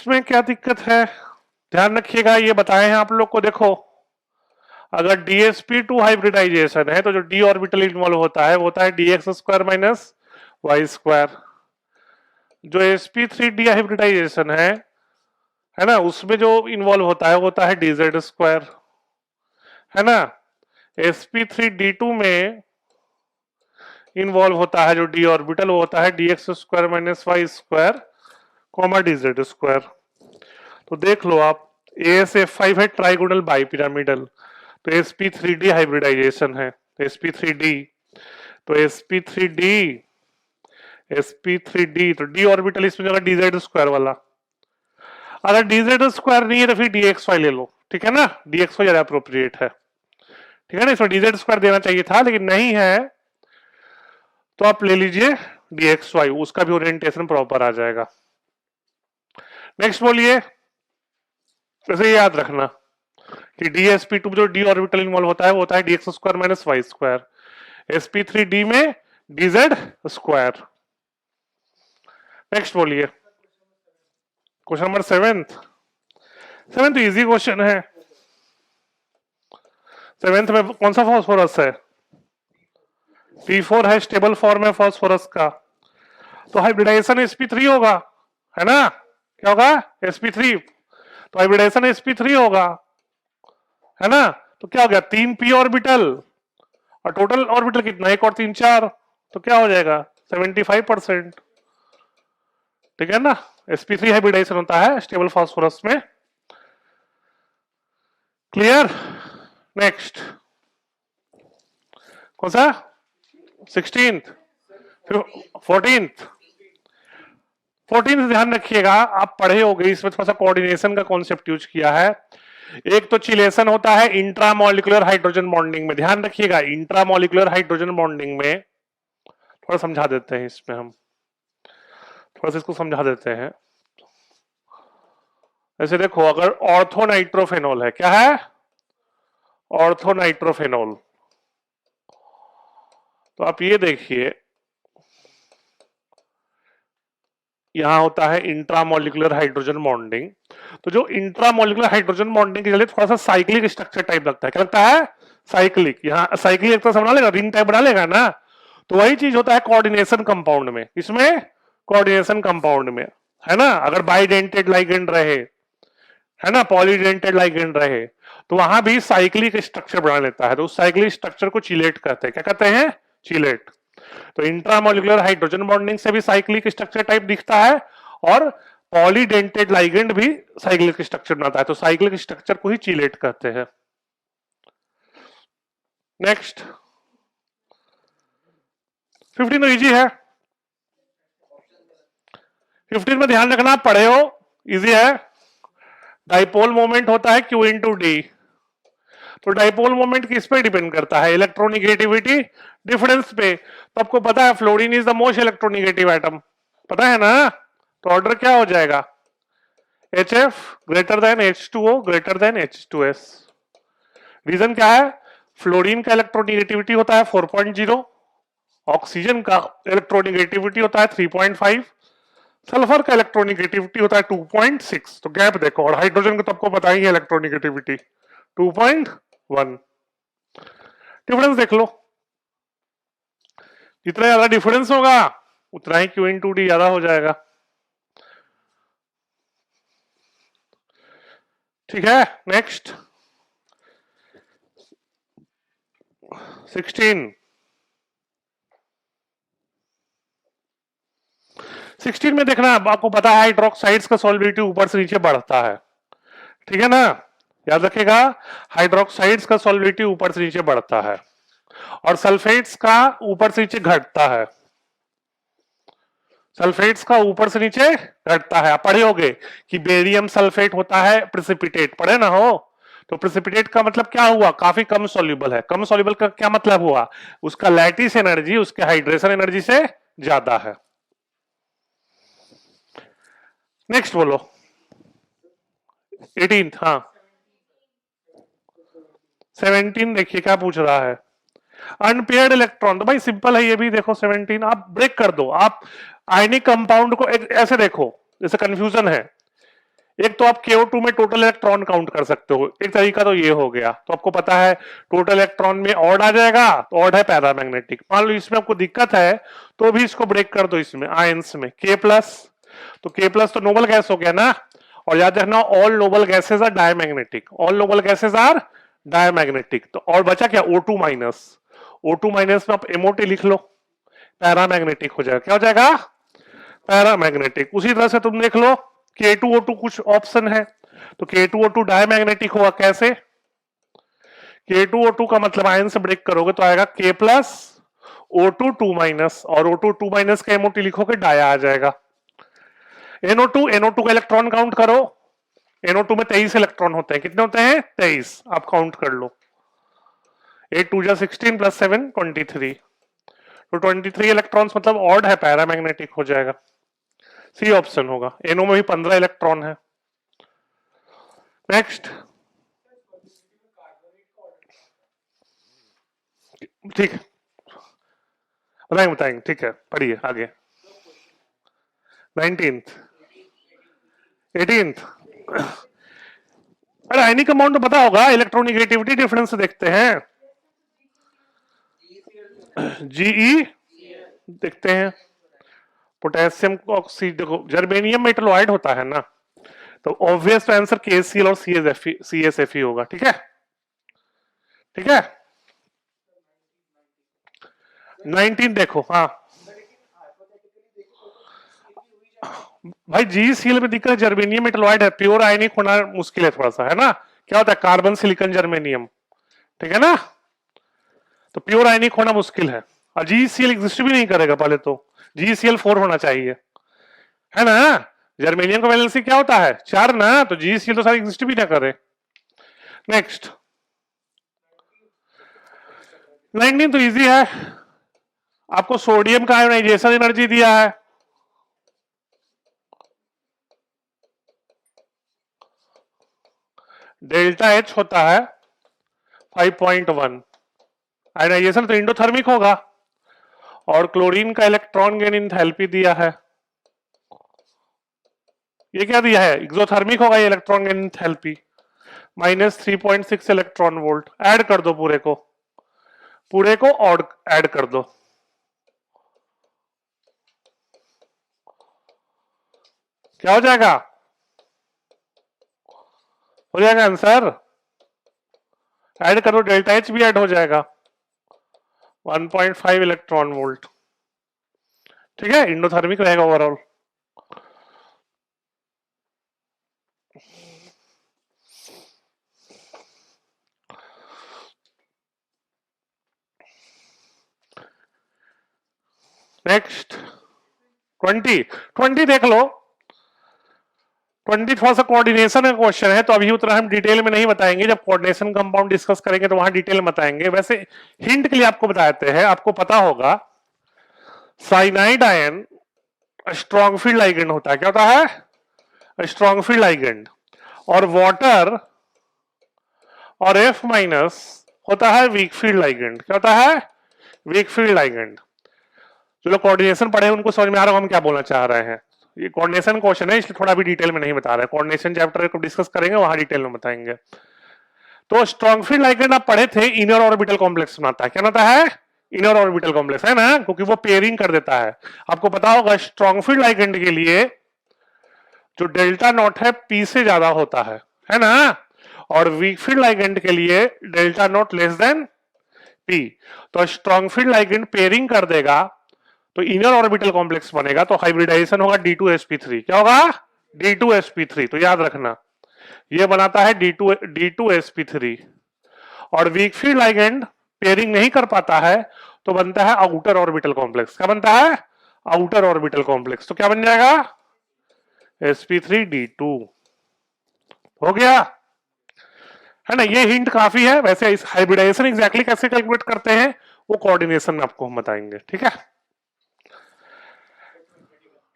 में क्या दिक्कत है, ध्यान रखिएगा, ये बताए हैं आप लोग को। देखो अगर DsP2 हाइब्रिडाइजेशन है तो जो d ऑर्बिटल इन्वॉल्व होता है वो होता है dx² माइनस y²। जो sp3d हाइब्रिडाइजेशन है ना, उसमें जो इन्वॉल्व होता है वो होता है dz², है ना। sp3d2 में इन्वॉल्व होता है जो d ऑर्बिटल, वो होता है dx² minus y² comma dz²। तो देख लो आप, AsF5 है ट्राइगोनल बाइपिरामिडल, तो sp3d हाइब्रिडाइजेशन है, तो sp3d, तो sp3d तो d ऑर्बिटल इसमें जगह dz² वाला। अगर dz² नहीं है तो फिर dxy ले लो, ठीक है ना, dxy ज्यादा अप्रोप्रिएट है, ठीक है ना। इसमें dz² देना चाहिए था लेकिन नहीं है, तो आप ले लीजिए dxy, उसका भी ओरिएंटेशन प्रॉपर आ जाएगा। नेक्स्ट बोलिए। वैसे याद रखना कि DsP2 जो d ऑर्बिटल इन्वॉल्व होता है वो होता है dx² माइनस y², sp3d में dz²। नेक्स्ट बोलिए। क्वेश्चन नंबर 7th तो इजी क्वेश्चन है। 7th में कौन सा फास्फोरस है, P4 है, स्टेबल फॉर्म है फास्फोरस का, तो हाइब्रिडाइजेशन sp3 होगा, है ना। क्या होगा, sp3, तो हाइब्रिडाइजेशन sp3 होगा, है ना। तो क्या हो गया, 3p ऑर्बिटल, और टोटल ऑर्बिटल कितना, 1 और 3 4, तो क्या हो जाएगा 75%, ठीक है ना। sp3 हाइब्रिडाइजेशन होता है स्टेबल फास्फोरस में। क्लियर। नेक्स्ट कौन सा, 16th, 14th। ध्यान रखिएगा, आप पढ़े होंगे, इसमें थोड़ा सा कोऑर्डिनेशन का कॉन्सेप्ट यूज किया है। एक तो चिलेशन होता है इंट्रामोलिकुलर हाइड्रोजन बॉन्डिंग में, ध्यान रखिएगा, इंट्रामोलिकुलर हाइड्रोजन बॉन्डिंग में थोड़ा समझा देते हैं, इसमें हम थोड़ा सा इसको समझा देते हैं। ऐसे देखो, अगर ऑर्थोनाइट्रोफेनॉल है, क्या है, ऑर्थोनाइट्रोफेनॉल, तो आप ये देखिए, यहां होता है इंट्रामोलिकुलर हाइड्रोजन बॉन्डिंग। तो जो इंट्रामोलिकुलर हाइड्रोजन बॉन्डिंग के लिए थोड़ा सा साइक्लिक स्ट्रक्चर टाइप लगता है, क्या लगता है, साइक्लिक। यहाँ साइक्लिक एक तरह से बना लेगा, रिंग टाइप बना लेगा ना, तो वही चीज होता है कोऑर्डिनेशन कंपाउंड में। इसमें कोऑर्डिनेशन कंपाउंड में, है ना, अगर बाइडेंटेड लाइगेंड रहे, है ना, पॉलीडेंटेड लाइगेंड रहे, तो वहां भी साइक्लिक स्ट्रक्चर बना लेता है, तो उस साइक्लिक स्ट्रक्चर को चिलेट कहते हैं। क्या कहते हैं, चिलेट। तो इंट्रामोलिकुलर हाइड्रोजन बॉन्डिंग से भी साइक्लिक स्ट्रक्चर टाइप दिखता है, और पॉलीडेंटेड लाइगेंड भी साइक्लिक स्ट्रक्चर बनाता है, तो साइक्लिक स्ट्रक्चर को ही चिलेट कहते हैं। नेक्स्ट 15 तो इजी है। 15 में ध्यान रखना, पढ़े हो, इजी है। डाइपोल मोमेंट होता है Q इंटू डी, तो डाइपोल मोमेंट किस पे डिपेंड करता है, इलेक्ट्रोनिगेटिविटी डिफरेंस पे। तो आपको पता है fluorine is the most electronegative atom, पता है ना, तो ऑर्डर क्या हो जाएगा, HF greater than H2O greater than H2S। Reason क्या है, फ्लोरीन का इलेक्ट्रोनिगेटिविटी होता है 4.0, ऑक्सीजन का इलेक्ट्रोनिगेटिविटी होता है 3.5, सल्फर का इलेक्ट्रोनिगेटिविटी होता है 2.6। तो गैप देखो, और हाइड्रोजन का तो आपको पता ही है इलेक्ट्रोनिगेटिविटी 2.1। डिफरेंस देख लो, जितना ज्यादा डिफरेंस होगा उतना ही Q इंटू डी ज्यादा हो जाएगा, ठीक है। नेक्स्ट 16 में देखना, आपको पता है हाइड्रोक्साइड्स का सॉल्युबिलिटी ऊपर से नीचे बढ़ता है, ठीक है ना, याद रखेगा, हाइड्रोक्साइड्स का सॉल्युबिलिटी ऊपर से नीचे बढ़ता है। और सल्फेट्स का ऊपर से नीचे घटता है, सल्फेट्स का ऊपर से नीचे घटता है। आप पढ़े होगे कि बेरियम सल्फेट होता है प्रेसिपिटेट, पढ़े ना हो? तो प्रेसिपिटेट का मतलब क्या हुआ? काफी कम सॉल्युबल है। कम सॉल्युबल का क्या मतलब हुआ? उसका लैटिस एनर्जी उसके हाइड्रेशन एनर्जी से ज्यादा है। नेक्स्ट बोलो 18th। हाँ 17 देखिए क्या पूछ रहा है, अनपेयर्ड इलेक्ट्रॉन। तो भाई सिंपल है ये भी, देखो 17 आप ब्रेक कर दो। आप आयनिक कंपाउंड को ऐसे देखो, जैसे कंफ्यूजन है। एक तो आप KO2 में टोटल इलेक्ट्रॉन काउंट कर सकते हो, एक तरीका तो ये हो गया। तो आपको पता है टोटल इलेक्ट्रॉन में ऑड आ जाएगा, तो ऑड है पैरामैग्नेटिक। मान लो इसमें आपको दिक्कत है तो भी इसको ब्रेक कर दो, इसमें आयंस में K+, तो K+ तो नोबल गैस हो गया ना। और याद रखना all noble gases are diamagnetic, all noble gases are diamagnetic. तो और बचा क्या? O2-, O2- में आप MOT लिख लो, पैरामैग्नेटिक हो जाएगा। क्या हो जाएगा? पैरामैग्नेटिक। उसी तरह से तुम देख लो K2O2 कुछ ऑप्शन है, तो K2O2 डायमैग्नेटिक होगा। कैसे? K2O2 का मतलब आयन से ब्रेक करोगे तो आएगा K+, O2 2-, और O2 2- का MOT लिखोगे डाया आ जाएगा। NO2 का इलेक्ट्रॉन काउंट करो, NO2 में 23 इलेक्ट्रॉन होते हैं। कितने होते हैं? 23। आप काउंट कर लो, 8 2 जा 16 + 7 23। तो 23 इलेक्ट्रॉन्स मतलब ऑड है, पैरामैग्नेटिक हो जाएगा। सी ऑप्शन होगा। NO में भी 15 इलेक्ट्रॉन है। नेक्स्ट, ठीक है, बताएंगे ठीक है, पढ़िए आगे। 19th 18th। अरे आयनिक कंपाउंड तो पता होगा, इलेक्ट्रोनिगेटिविटी डिफरेंस देखते हैं। GE देखते हैं। पोटेशियम ऑक्सीड, देखो जर्मेनियम मेटलॉइड होता है ना, तो ऑब्वियस आंसर KCl और CSFE होगा। ठीक है, ठीक है। 19 देखो, हाँ भाई GCl में दिक्कत जर्मेनियम मेटलॉइड है, प्योर आयनिक होना मुश्किल है थोड़ा सा, है ना। क्या होता है? कार्बन सिलिकॉन जर्मेनियम, ठीक है ना। तो प्योर आयनिक होना मुश्किल है, और GCl एग्जिस्ट भी नहीं करेगा पहले तो। GCl4 होना चाहिए, है ना। जर्मेनियम का वैलेंसी क्या होता है? 4 ना, तो GCl तो सारे एग्जिस्ट भी ना करे। नेक्स्ट 19 तो इजी है, आपको सोडियम का आयोनाइजेशन एनर्जी दिया है। ΔH होता है 5.1। आयोनाइजेशन तो इंडोथर्मिक होगा। और क्लोरीन का इलेक्ट्रॉन गेन इंथैल्पी दिया है। ये क्या दिया है? एक्सोथर्मिक होगा ये electron gain enthalpy, -3.6 electron volt. Add कर दो पूरे को और ऐड कर दो। क्या हो जाएगा? हो जाएगा आंसर। ऐड करो, ΔH भी ऐड हो जाएगा, 1.5 इलेक्ट्रॉन वोल्ट। ठीक है, इंडोथर्मिक रहेगा ओवरऑल। नेक्स्ट 20 देख लो। 20 थोड़ा सा कोऑर्डिनेशन का क्वेश्चन है, तो अभी उतना हम डिटेल में नहीं बताएंगे, जब कोऑर्डिनेशन कंपाउंड डिस्कस करेंगे तो वहां डिटेल में बताएंगे। वैसे हिंट के लिए आपको बताते हैं, आपको पता होगा cyanide ion strong field ligand होता है। क्या होता है? Strong field ligand. और वाटर और F- होता है वीक फील्ड लाइगेंड। क्या होता है? Week field ligand. जो लोग कोऑर्डिनेशन पढ़े हैं उनको समझ में आ रहा है हम क्या बोलना चाह रहे हैं। ये कोऑर्डिनेशन क्वेश्चन है, इसलिए थोड़ा भी डिटेल में नहीं बता रहे। कोऑर्डिनेशन चैप्टर को डिस्कस करेंगे, वहां डिटेल में बताएंगे। तो स्ट्रॉन्ग फील्ड लाइगेंड आप पढ़े थे, इनर ऑर्बिटल कॉम्प्लेक्स बनाता है। क्या बनाता है? इनर ऑर्बिटल कॉम्प्लेक्स, है ना, क्योंकि वो पेयरिंग कर देता है। आपको पता होगा स्ट्रॉन्ग फील्ड लाइगेंड के लिए जो डेल्टा नॉट है P से ज्यादा होता है ना। और वीक फील्ड लाइगेंड के लिए delta not less than P। तो स्ट्रॉन्ग फील्ड लाइगेंड पेयरिंग कर देगा तो इनर ऑर्बिटल कॉम्प्लेक्स बनेगा, तो हाइब्रिडाइजेशन होगा D2sp3। क्या होगा? D2sp3। तो याद रखना ये बनाता है D2sp3। और वीक फील्ड लाइगेंड पेयरिंग नहीं कर पाता है तो बनता है आउटर ऑर्बिटल कॉम्प्लेक्स। क्या बनता है? Outer orbital complex. तो क्या बन जाएगा? sp3d2। हो गया है ना? ये हिंट काफी है। वैसे इस हाइब्रिडाइजेशन एग्जैक्टली कैसे कैलकुलेट करते हैं वो कोऑर्डिनेशन में आपको हम बताएंगे, ठीक है?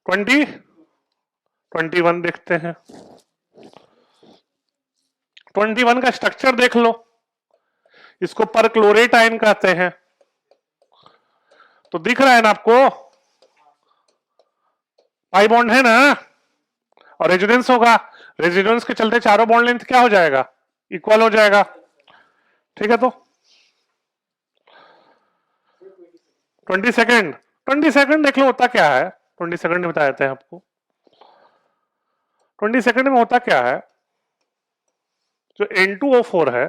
21 देखते हैं। 21 का स्ट्रक्चर देख लो। इसको परक्लोरेट आयन कहते हैं। तो दिख रहा है ना आपको? पाई बॉन्ड है ना, और रेजोनेंस होगा। रेजोनेंस के चलते चारों बॉन्ड लेंथ क्या हो जाएगा? इक्वल हो जाएगा, ठीक है? तो 20 सेकंड देख लो होता क्या है। 20 सेकंड में बता देते हैं आपको। 20 सेकंड में होता क्या है, जो N2O4 है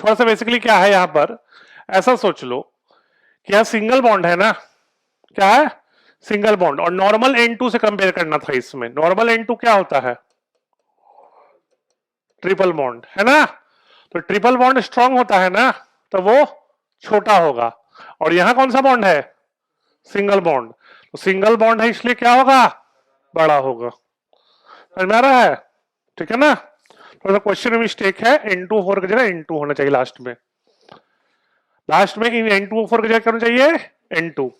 थोड़ा सा बेसिकली क्या है यहां पर, ऐसा सोच लो कि यहां सिंगल बॉन्ड है ना। क्या है? Single bond. और नॉर्मल N2 से कंपेयर करना था इसमें। नॉर्मल N2 क्या होता है? ट्रिपल बॉन्ड, है ना? तो ट्रिपल बॉन्ड स्ट्रांग होता है ना, तो वो छोटा होगा। और यहां कौन सा बॉन्ड है? Single bond. तो सिंगल बॉन्ड है इसलिए क्या होगा? बड़ा होगा। समझ में आ रहा है? ठीक है ना? थोड़ा सा क्वेश्चन में मिस्टेक है। N2O4 की जगह N2 होना चाहिए लास्ट में। लास्ट में इन N2O4 की जगह क्या होना चाहिए? N2।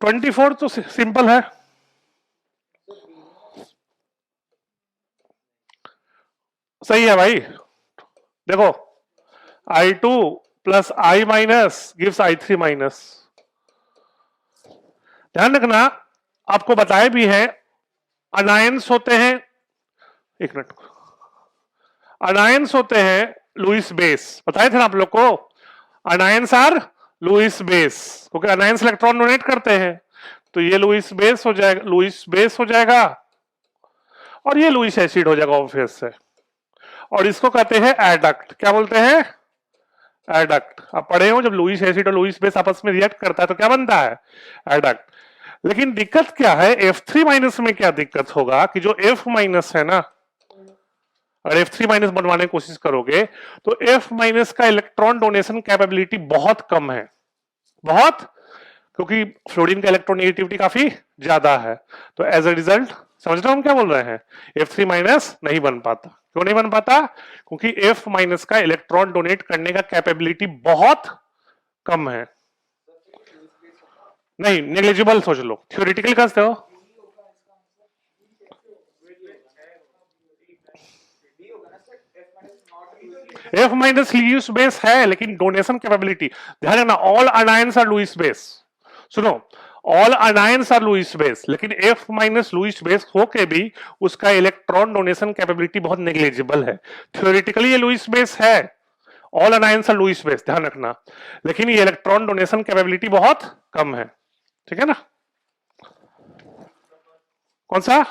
24 तो सिंपल है। सही है भाई। देखो I2 plus I minus gives I3 minus. ध्यान रखना, आपको बताए भी है अनायंस होते हैं, एक मिनट, अनायंस होते हैं लुईस बेस। बताए थे ना आप लोग को, अनायंस आर लुईस बेस, क्योंकि अनायंस इलेक्ट्रॉन डोनेट करते हैं। तो ये लुईस बेस हो जाएगा, लुईस बेस हो जाएगा, और ये लुईस एसिड हो जाएगा ऑब्वियस से। और इसको कहते हैं एडक्ट। क्या बोलते हैं? एडक्ट। आप पढ़े हो, जब लुईस एसिड और लुईस बेस आपस में रिएक्ट करता है तो क्या बनता है? एडक्ट। लेकिन दिक्कत क्या है, F3 माइनस में क्या दिक्कत होगा कि जो F माइनस है ना, अगर F3 माइनस बनवाने की कोशिश करोगे तो F माइनस का इलेक्ट्रॉन डोनेशन कैपेबिलिटी बहुत कम है। बहुत, क्योंकि फ्लोरीन का इलेक्ट्रोनेगेटिविटी काफी ज्यादा है। तो एज अ रिजल्ट, समझ रहे हो हम क्या बोल रहे हैं? F3 माइनस नहीं बन पाता। क्यों नहीं बन पाता? क्योंकि F माइनस का इलेक्ट्रॉन डोनेट करने का कैपेबिलिटी बहुत कम है। नहीं, नेग्लिजिबल सोच लो, थ्योरेटिकल करते हो। F माइनस लुईस बेस है, लेकिन डोनेशन कैपेबिलिटी, ध्यान रखना, all anions are Lewis base. सुनो, all anions are Lewis base, लेकिन F माइनस लुईस बेस होके भी उसका इलेक्ट्रॉन डोनेशन कैपेबिलिटी बहुत नेग्लिजिबल है। थ्योरेटिकली ये लुईस बेस है, all anions are Lewis base, ध्यान रखना, लेकिन ये इलेक्ट्रॉन डोनेशन कैपेबिलिटी बहुत कम है। ठीक है ना? कौन सा?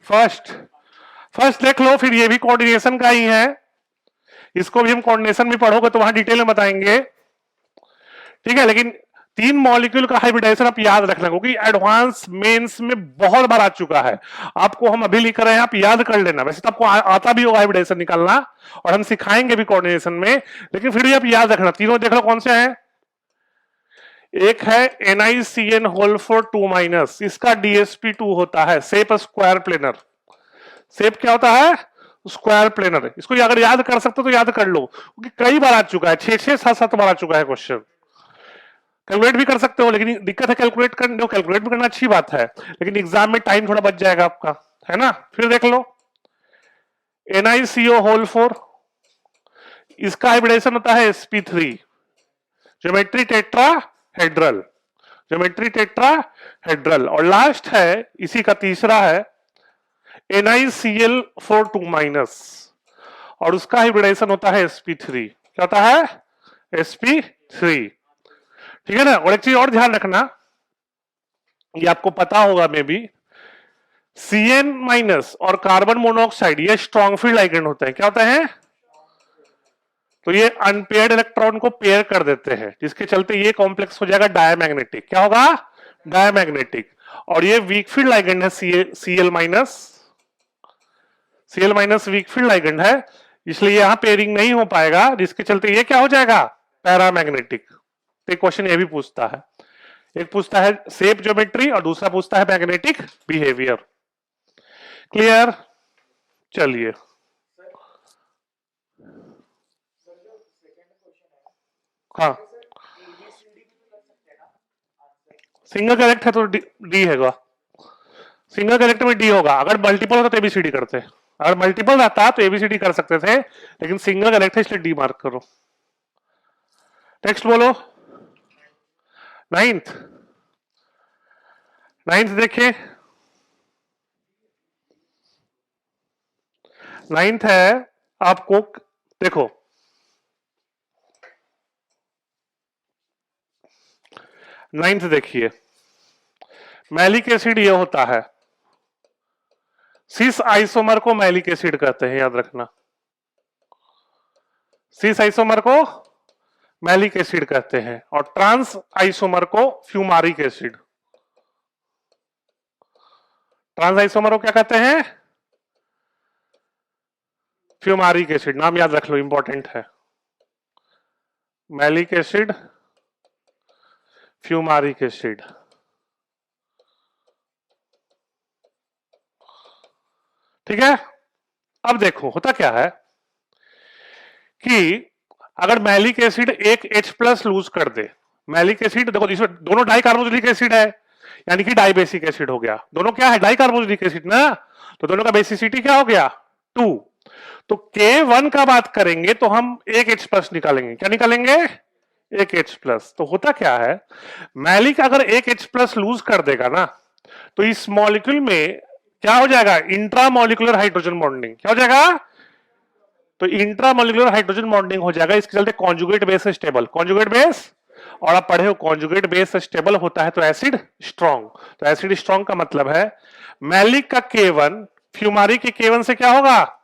फर्स्ट। फर्स्ट देख लो, फिर ये भी कोऑर्डिनेशन का ही है। इसको भी हम कोऑर्डिनेशन में पढ़ोगे तो वहां डिटेल में बताएंगे, ठीक है? लेकिन 3 मॉलिक्यूल का हाइब्रिडाइजेशन आप याद रखना, क्योंकि एडवांस मेंस में बहुत बार आ चुका है। आपको हम अभी लिख रहे हैं, आप याद कर लेना। वैसे तो आपको आता भी होगा हाइब्रिडाइजेशन निकालना, और हम सिखाएंगे भी कोऑर्डिनेशन में, लेकिन फिर भी आप याद रखना। तीनों देख लो कौन से हैं। एक है NiCN होल फोर 2 माइनस, इसका DsP2 होता है, शेप स्क्वायर प्लेनर। शेप क्या होता है? Square planar. इसको अगर याद कर सकते हो तो याद कर लो, क्योंकि कई बार आ चुका है, 6-7 बार आ चुका है क्वेश्चन। कैलकुलेट भी कर सकते हो, लेकिन दिक्कत है कैलकुलेट करने, कैलकुलेट भी करना अच्छी बात है, लेकिन एग्जाम में टाइम थोड़ा बच जाएगा आपका, है ना? फिर देख लो NiCO होल फोर, इसका हाइब्रिडेशन होता है sp3, geometry tetrahedral, geometry tetrahedral. और लास्ट है इसी का तीसरा है NiCl4 2 माइनस, और उसका हाइब्रिडेशन होता है sp3। क्या होता है? sp3। ठीक है ना? और एक चीज और ध्यान रखना, ये आपको पता होगा मे बी, Cn माइनस और कार्बन मोनोऑक्साइड ये स्ट्रॉन्ग फील्ड लाइगेंड होते हैं। क्या होते हैं? तो ये अनपेयर्ड इलेक्ट्रॉन को पेयर कर देते हैं, जिसके चलते ये कॉम्प्लेक्स हो जाएगा डायमैग्नेटिक। क्या होगा? डायमैग्नेटिक। और ये वीक फील्ड लाइगेंड है, Cl minus weak field ligand है, इसलिए यहां पेयरिंग नहीं हो पाएगा, जिसके चलते ये क्या हो जाएगा? पैरामैग्नेटिक। तो एक क्वेश्चन ये भी पूछता है, एक पूछता है शेप ज्योमेट्री और दूसरा पूछता है मैग्नेटिक बिहेवियर। क्लियर? चलिए, हाँ सिंगल करेक्ट है तो डी हैगा, सिंगल करेक्ट में डी होगा। अगर मल्टीपल होता तो एबीसीडी करते, अगर मल्टीपल रहता तो एबीसीडी कर सकते थे, लेकिन सिंगल करेक्ट है इसलिए डी मार्क करो। नेक्स्ट बोलो। नाइन्थ, नाइन्थ देखिए, नाइन्थ है आपको, देखो नाइन्थ देखिए, मैलिक एसिड ये होता है, सिस आइसोमर को मैलिक एसिड कहते हैं, याद रखना। सिस आइसोमर को मैलिक एसिड कहते हैं और ट्रांस आइसोमर को फ्यूमारिक एसिड। ट्रांस आइसोमर को क्या कहते हैं? Fumaric acid. नाम याद रख लो, इंपॉर्टेंट है। Malic acid, fumaric acid. ठीक है। अब देखो होता क्या है कि अगर मैलिक एसिड एक H प्लस लूज कर दे, मैलिक एसिड देखो इसमें दोनों डाई कार्बोक्सिलिक एसिड है, यानी कि डाई बेसिक एसिड हो गया। दोनों क्या है? डाई कार्बोक्सिलिक एसिड ना, तो दोनों का बेसिसिटी क्या हो गया? 2। तो K1 का बात करेंगे तो हम एक H प्लस निकालेंगे। क्या निकालेंगे? एक H प्लस। तो होता क्या है, मैलिक अगर एक H प्लस लूज कर देगा ना, तो इस मॉलिक्यूल में क्या हो जाएगा? Intramolecular hydrogen bonding. क्या हो जाएगा? तो इंट्रामोलिकुलर हाइड्रोजन बॉन्डिंग हो जाएगा, इसके चलते conjugate base stable. Conjugate base, और आप पढ़े हो कॉन्जुगेट बेस स्टेबल होता है तो एसिड स्ट्रॉन्ग। तो एसिड स्ट्रॉन्ग का मतलब है मैलिक का K1 फ्यूमारिक के K1 से क्या होगा?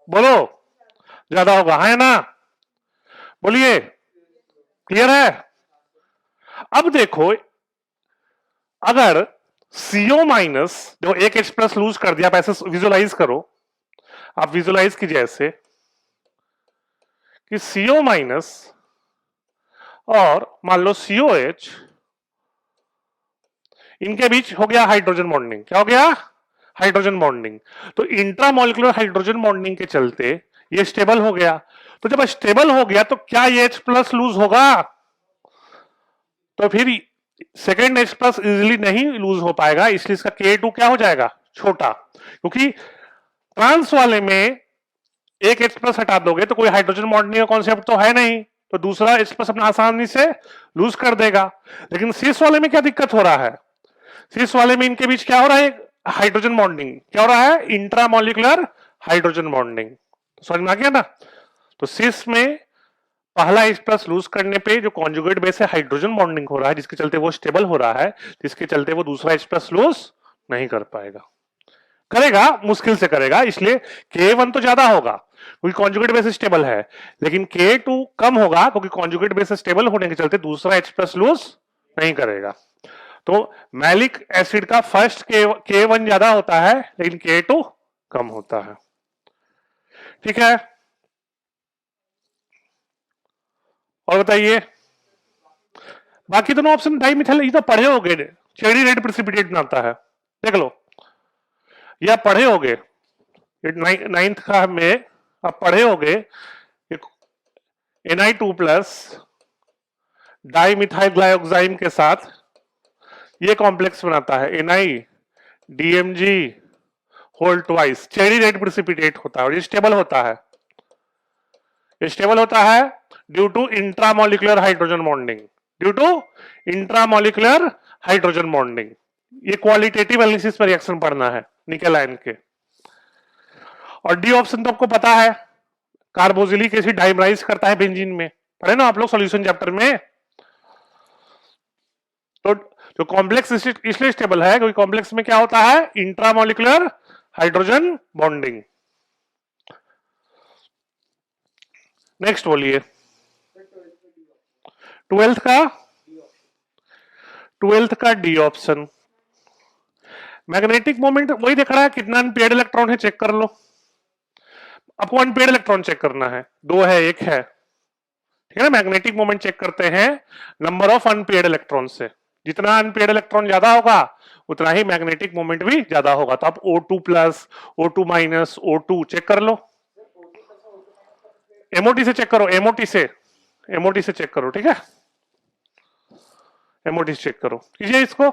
बोलो, ज्यादा होगा, है ना? बोलिए, क्लियर है? अब देखो, अगर CO माइनस, देखो एक H प्लस लूज कर दिया, आप ऐसे विजुलाइज करो, आप विजुलाइज कीजिए ऐसे कि CO माइनस और मान लो COH, इनके बीच हो गया हाइड्रोजन बॉन्डिंग। क्या हो गया? Hydrogen bonding. तो इंट्रामोलिकुलर हाइड्रोजन बॉन्डिंग के चलते ये स्टेबल हो गया। तो जब स्टेबल हो गया तो क्या ये H प्लस लूज होगा? तो फिर सेकेंड H प्लस इजिली नहीं लूज हो पाएगा, इसलिए इसका K2 क्या हो जाएगा? छोटा। क्योंकि ट्रांस वाले में एक H प्लस हटा दोगे तो कोई हाइड्रोजन बॉन्डिंग का कॉन्सेप्ट तो है नहीं, तो दूसरा H प्लस अपना आसानी से लूज कर देगा। लेकिन सिस वाले में क्या दिक्कत हो रहा है? सिस वाले में इनके बीच क्या हो रहा है? Hydrogen bonding. क्या हो रहा है? Intramolecular hydrogen bonding. समझ में आ गया ना? तो सिस में पहला H प्लस लूज करने पे जो कॉन्जुगेट बेस है हाइड्रोजन बॉन्डिंग हो रहा है, जिसके चलते वो स्टेबल हो रहा है, जिसके चलते वो दूसरा H प्लस लूज नहीं कर पाएगा। करेगा, मुश्किल से करेगा, इसलिए K1 तो ज्यादा होगा क्योंकि कॉन्जुगेट बेस स्टेबल है, लेकिन K2 कम होगा क्योंकि कॉन्जुगेट बेस स्टेबल होने के चलते दूसरा H प्लस लूज नहीं करेगा। तो मैलिक एसिड का फर्स्ट K1 ज्यादा होता है लेकिन K2 कम होता है। ठीक है, और बताइए, बाकी दोनों ऑप्शन डाई मिथाइल ये तो पढ़े होगे, चेरी रेड प्रेसिपिटेट बनाता है, देख लो, या पढ़े होगे नाइन्थ का में आप पढ़े होगे Na2 प्लस डाई मिथाइल ग्लाइकोजाइम के साथ ये कॉम्प्लेक्स बनाता है NiDMG whole twice, cherry red precipitate होता है और ये स्टेबल होता है। ये स्टेबल होता है due to intramolecular hydrogen bonding, due to intramolecular hydrogen bonding. ये क्वालिटेटिव एनालिसिस पर रिएक्शन पढ़ना है निकेल आयन के। और डी ऑप्शन तो आपको पता है, कार्बोक्सिलिक एसिड डाइमराइज करता है बेंजीन में, पढ़े ना आप लोग सॉल्यूशन चैप्टर में। तो जो कॉम्प्लेक्स इसलिए स्टेबल है क्योंकि कॉम्प्लेक्स में क्या होता है? Intramolecular hydrogen bonding. नेक्स्ट बोलिए। ट्वेल्थ का डी ऑप्शन। मैग्नेटिक मोमेंट वही दिख रहा है, कितना अनपेयर्ड इलेक्ट्रॉन है चेक कर लो। आपको अनपेयर्ड इलेक्ट्रॉन चेक करना है, 2 है 1 है, ठीक है ना। मैग्नेटिक मोमेंट चेक करते हैं नंबर ऑफ अनपेयर्ड इलेक्ट्रॉन से, जितना अनपेयर्ड इलेक्ट्रॉन ज्यादा होगा उतना ही मैग्नेटिक मोमेंट भी ज्यादा होगा। तो आप O2 plus, O2 minus, O2 check कर लो। एमओटी से चेक करो, एमओटी से चेक करो, ठीक है। एमओटी से चेक करो, कीजिए इसको,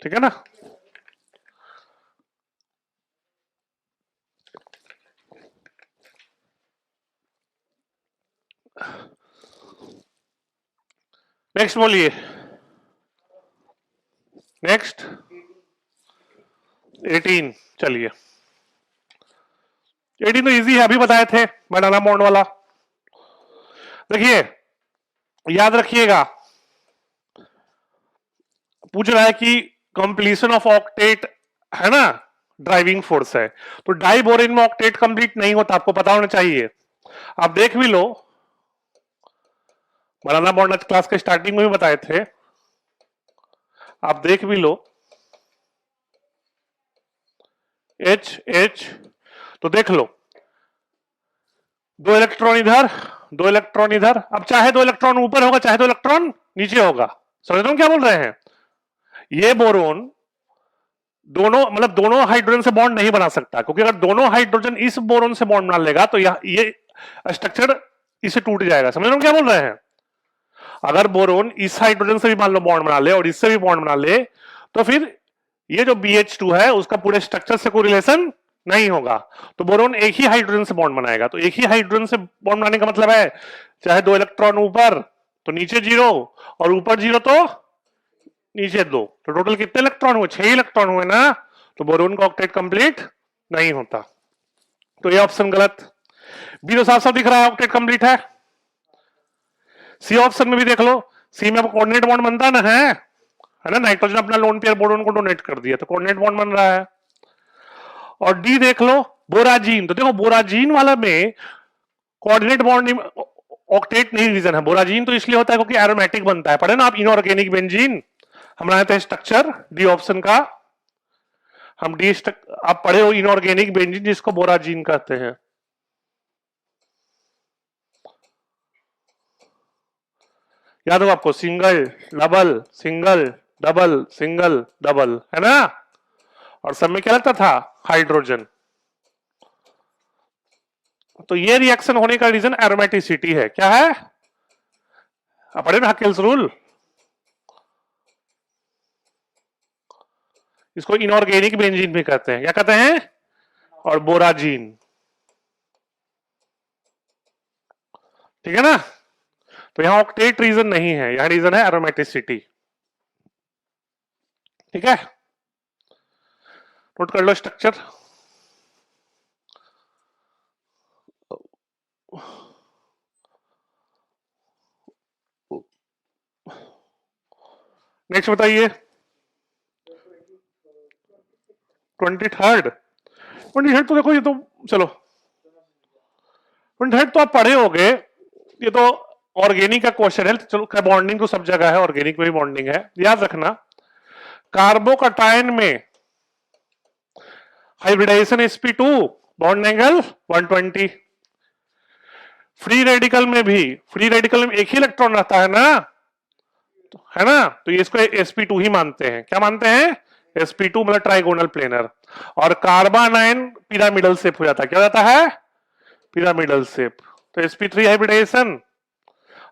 ठीक है ना। नेक्स्ट बोलिए। नेक्स्ट 18। चलिए 18 तो इजी है, अभी बताए थे, बनाना बॉन्ड वाला। देखिए याद रखिएगा, पूछ रहा है कि कंप्लीशन ऑफ ऑक्टेट है ना, ड्राइविंग फोर्स है। तो डाइबोरेन में ऑक्टेट कंप्लीट नहीं होता, आपको पता होना चाहिए। आप देख भी लो, बनाना बॉन्ड क्लास के स्टार्टिंग में भी बताए थे, आप देख भी लो। एच एच, तो देख लो 2 इलेक्ट्रॉन इधर, 2 इलेक्ट्रॉन इधर। अब चाहे 2 इलेक्ट्रॉन ऊपर होगा, चाहे 2 इलेक्ट्रॉन नीचे होगा। समझ रहे हो क्या बोल रहे हैं। ये बोरोन दोनों मतलब दोनों हाइड्रोजन से बॉन्ड नहीं बना सकता, क्योंकि अगर दोनों हाइड्रोजन इस बोरोन से बॉन्ड बना लेगा तो ये स्ट्रक्चर इसे टूट जाएगा। समझ रहे हो क्या बोल रहे हैं। अगर बोरोन इस हाइड्रोजन से भी मान लो बॉन्ड बना ले और इससे भी बॉन्ड बना ले, तो फिर ये जो BH2 है उसका पूरे स्ट्रक्चर से कोई रिलेशन नहीं होगा। तो बोरोन एक ही हाइड्रोजन से बॉन्ड बनाएगा। तो एक ही हाइड्रोजन से बॉन्ड बनाने का मतलब है चाहे 2 इलेक्ट्रॉन ऊपर तो नीचे 0, और ऊपर 0 तो नीचे 2, तो टोटल कितने इलेक्ट्रॉन हुए, 6 इलेक्ट्रॉन हुए ना। तो बोरोन का ऑक्टेट कंप्लीट नहीं होता, तो ये ऑप्शन गलत। बी तो साफ साफ दिख रहा है ऑक्टेट कंप्लीट है। सी ऑप्शन में भी देख लो, सी में अब कोऑर्डिनेट बॉन्ड बनता ना है ना, नाइट्रोजन अपना लोन पेयर बोरोन को डोनेट कर दिया तो कोऑर्डिनेट बॉन्ड बन रहा है। और डी देख लो बोराजीन, तो देखो बोराजीन वाला में कोऑर्डिनेट बॉन्ड ऑक्टेट नहीं रीजन है। बोराजीन तो इसलिए होता है क्योंकि एरोमेटिक बनता है, पढ़े ना आप इनऑर्गेनिक बेंजीन, हम लाए थे स्ट्रक्चर डी ऑप्शन का, हम डी आप पढ़े हो इनऑर्गेनिक बेंजीन जिसको बोराजीन कहते हैं। याद हो आपको, single double single double single double, है ना। और सब में क्या लगता था, हाइड्रोजन। तो ये रिएक्शन होने का रीजन एरोमेटिसिटी है। क्या है, आप पढ़े ना हकेल्स रूल, इसको इनऑर्गेनिक बेंजीन भी कहते हैं। क्या कहते हैं, और बोराजीन, ठीक है ना। तो यहां ऑक्टेट रीजन नहीं है, यहां रीजन है एरोमेटिसिटी, ठीक है। नोट कर लो स्ट्रक्चर। नेक्स्ट बताइए 23rd। 23rd तो देखो, ये तो चलो 23rd तो आप पढ़े होगे, ये तो ऑर्गेनिक का क्वेश्चन है। चलो बॉन्डिंग तो सब जगह है, ऑर्गेनिक में भी बॉन्डिंग है, याद रखना। कार्बोकटायन में hybridisation sp2 bond angle 120। Free radical में भी, फ्री रेडिकल में एक ही इलेक्ट्रॉन रहता है ना, है ना, तो ये इसको sp2 ही मानते हैं। क्या मानते हैं, sp2 मतलब ट्राइगोनल प्लेनर। और कार्बोनाइन पिरामिडल शेप हो जाता है, क्या हो जाता है, पिरामिडल शेप। तो sp3 हाइब्रिडाइजेशन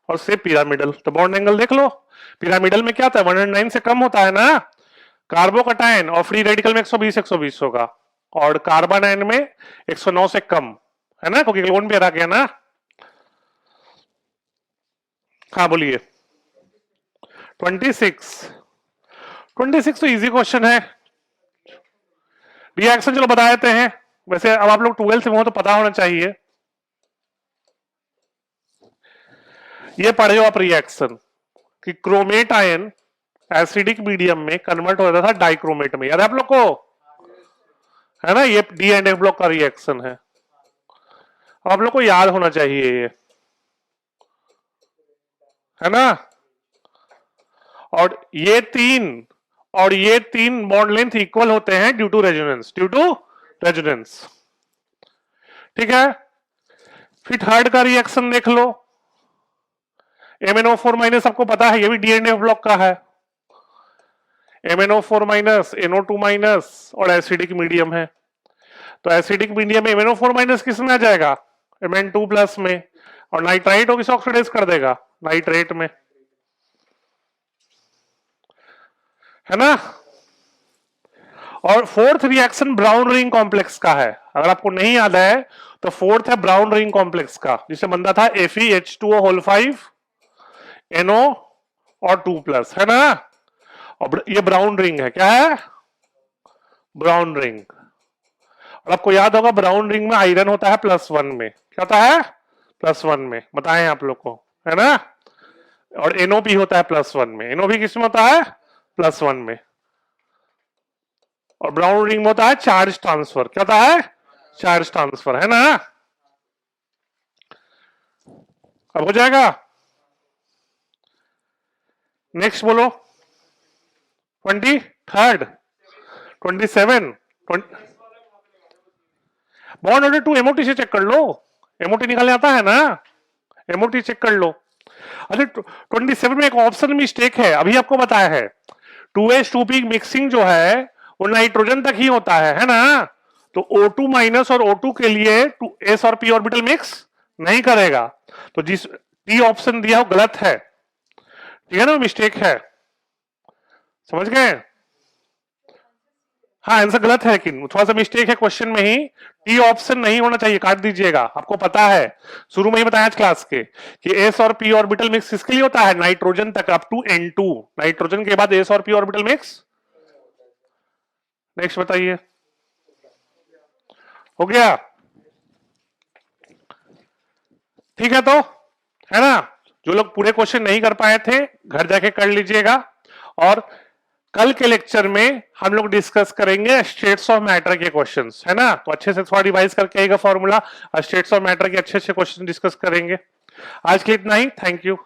और शेप पिरामिडल, तो बॉन्ड एंगल देख लो। पिरामिडल में क्या होता है, 109 से कम होता है ना कार्बोकटायन, और फ्री रेडिकल में 120 120 होगा, और कार्बोनाइन में 109 से कम, है ना, क्योंकि लोन पेयर आ गया ना। हाँ बोलिए 26 तो इजी क्वेश्चन है। रिएक्शन चलो बता देते हैं, वैसे अब आप लोग 12 से हो तो पता होना चाहिए। ये पढ़े हो आप रिएक्शन कि क्रोमेट आयन एसिडिक मीडियम में कन्वर्ट हो जाता था डाइक्रोमेट में, याद है आप लोग को, है ना। ये डी एंड एफ ब्लॉक का रिएक्शन है। आप लोग को याद होना चाहिए ये, है ना। और ये तीन बॉन्ड लेंथ इक्वल होते हैं due to resonance, due to resonance. ठीक है, फिर थर्ड का रिएक्शन देख लो। MnO4 माइनस आपको पता है ये भी DNF ब्लॉक का है। MnO4 माइनस, NO2 माइनस और एसिडिक मीडियम है। तो एसिडिक मीडियम में MnO4 माइनस किस में आ जाएगा? Mn2 प्लस में। और नाइट्राइट को किस ऑक्सीडाइज कर देगा? नाइट्रेट में, है ना। और fourth reaction brown ring complex का है, अगर आपको नहीं याद है तो फोर्थ है ब्राउन रिंग कॉम्प्लेक्स का, जिसे बनता था FeH2O5 NO और 2+, है ना। और ये ब्राउन रिंग है, क्या है? Brown ring. और आपको याद होगा ब्राउन रिंग में आयरन होता है +1 में, क्या होता है? +1 में, बताएं आप लोग को, है ना। और NO भी होता है +1 में, NO भी किस में होता है? +1 में। और ब्राउन रिंग में होता है चार्ज ट्रांसफर, क्या होता है? चार्ज ट्रांसफर, है ना। अब हो जाएगा। नेक्स्ट बोलो, 23rd, 27, बॉन्ड ऑर्डर 2 MOT से चेक कर लो, MOT निकालने आता है ना, MOT चेक कर लो। अच्छा 27 में एक ऑप्शन मिस्टेक है, अभी आपको बताया है 2s2p मिक्सिंग जो है वो नाइट्रोजन तक ही होता है ना। तो O2 माइनस और O2 के लिए S और P ऑर्बिटल मिक्स नहीं करेगा, तो जिस टी ऑप्शन दिया वो गलत है, ठीक है ना, मिस्टेक है, समझ गए। हाँ आंसर गलत है, लेकिन थोड़ा सा मिस्टेक है क्वेश्चन में ही, टी ऑप्शन नहीं होना चाहिए, काट दीजिएगा। आपको पता है शुरू में ही बताया क्लास के कि एस और पी ऑर्बिटल मिक्स किसके लिए होता है? नाइट्रोजन तक, अप टू N2, नाइट्रोजन के बाद एस और पी ऑर्बिटल मिक्स। नेक्स्ट बताइए, हो गया? ठीक है, तो है ना। जो लोग पूरे क्वेश्चन नहीं कर पाए थे घर जाके कर लीजिएगा, और कल के लेक्चर में हम लोग डिस्कस करेंगे स्टेट्स ऑफ मैटर के क्वेश्चंस, है ना। तो अच्छे से थोड़ा रिवाइज करके आएगा फॉर्मूला, स्टेट्स ऑफ मैटर के अच्छे अच्छे क्वेश्चन डिस्कस करेंगे। आज के इतना ही, थैंक यू।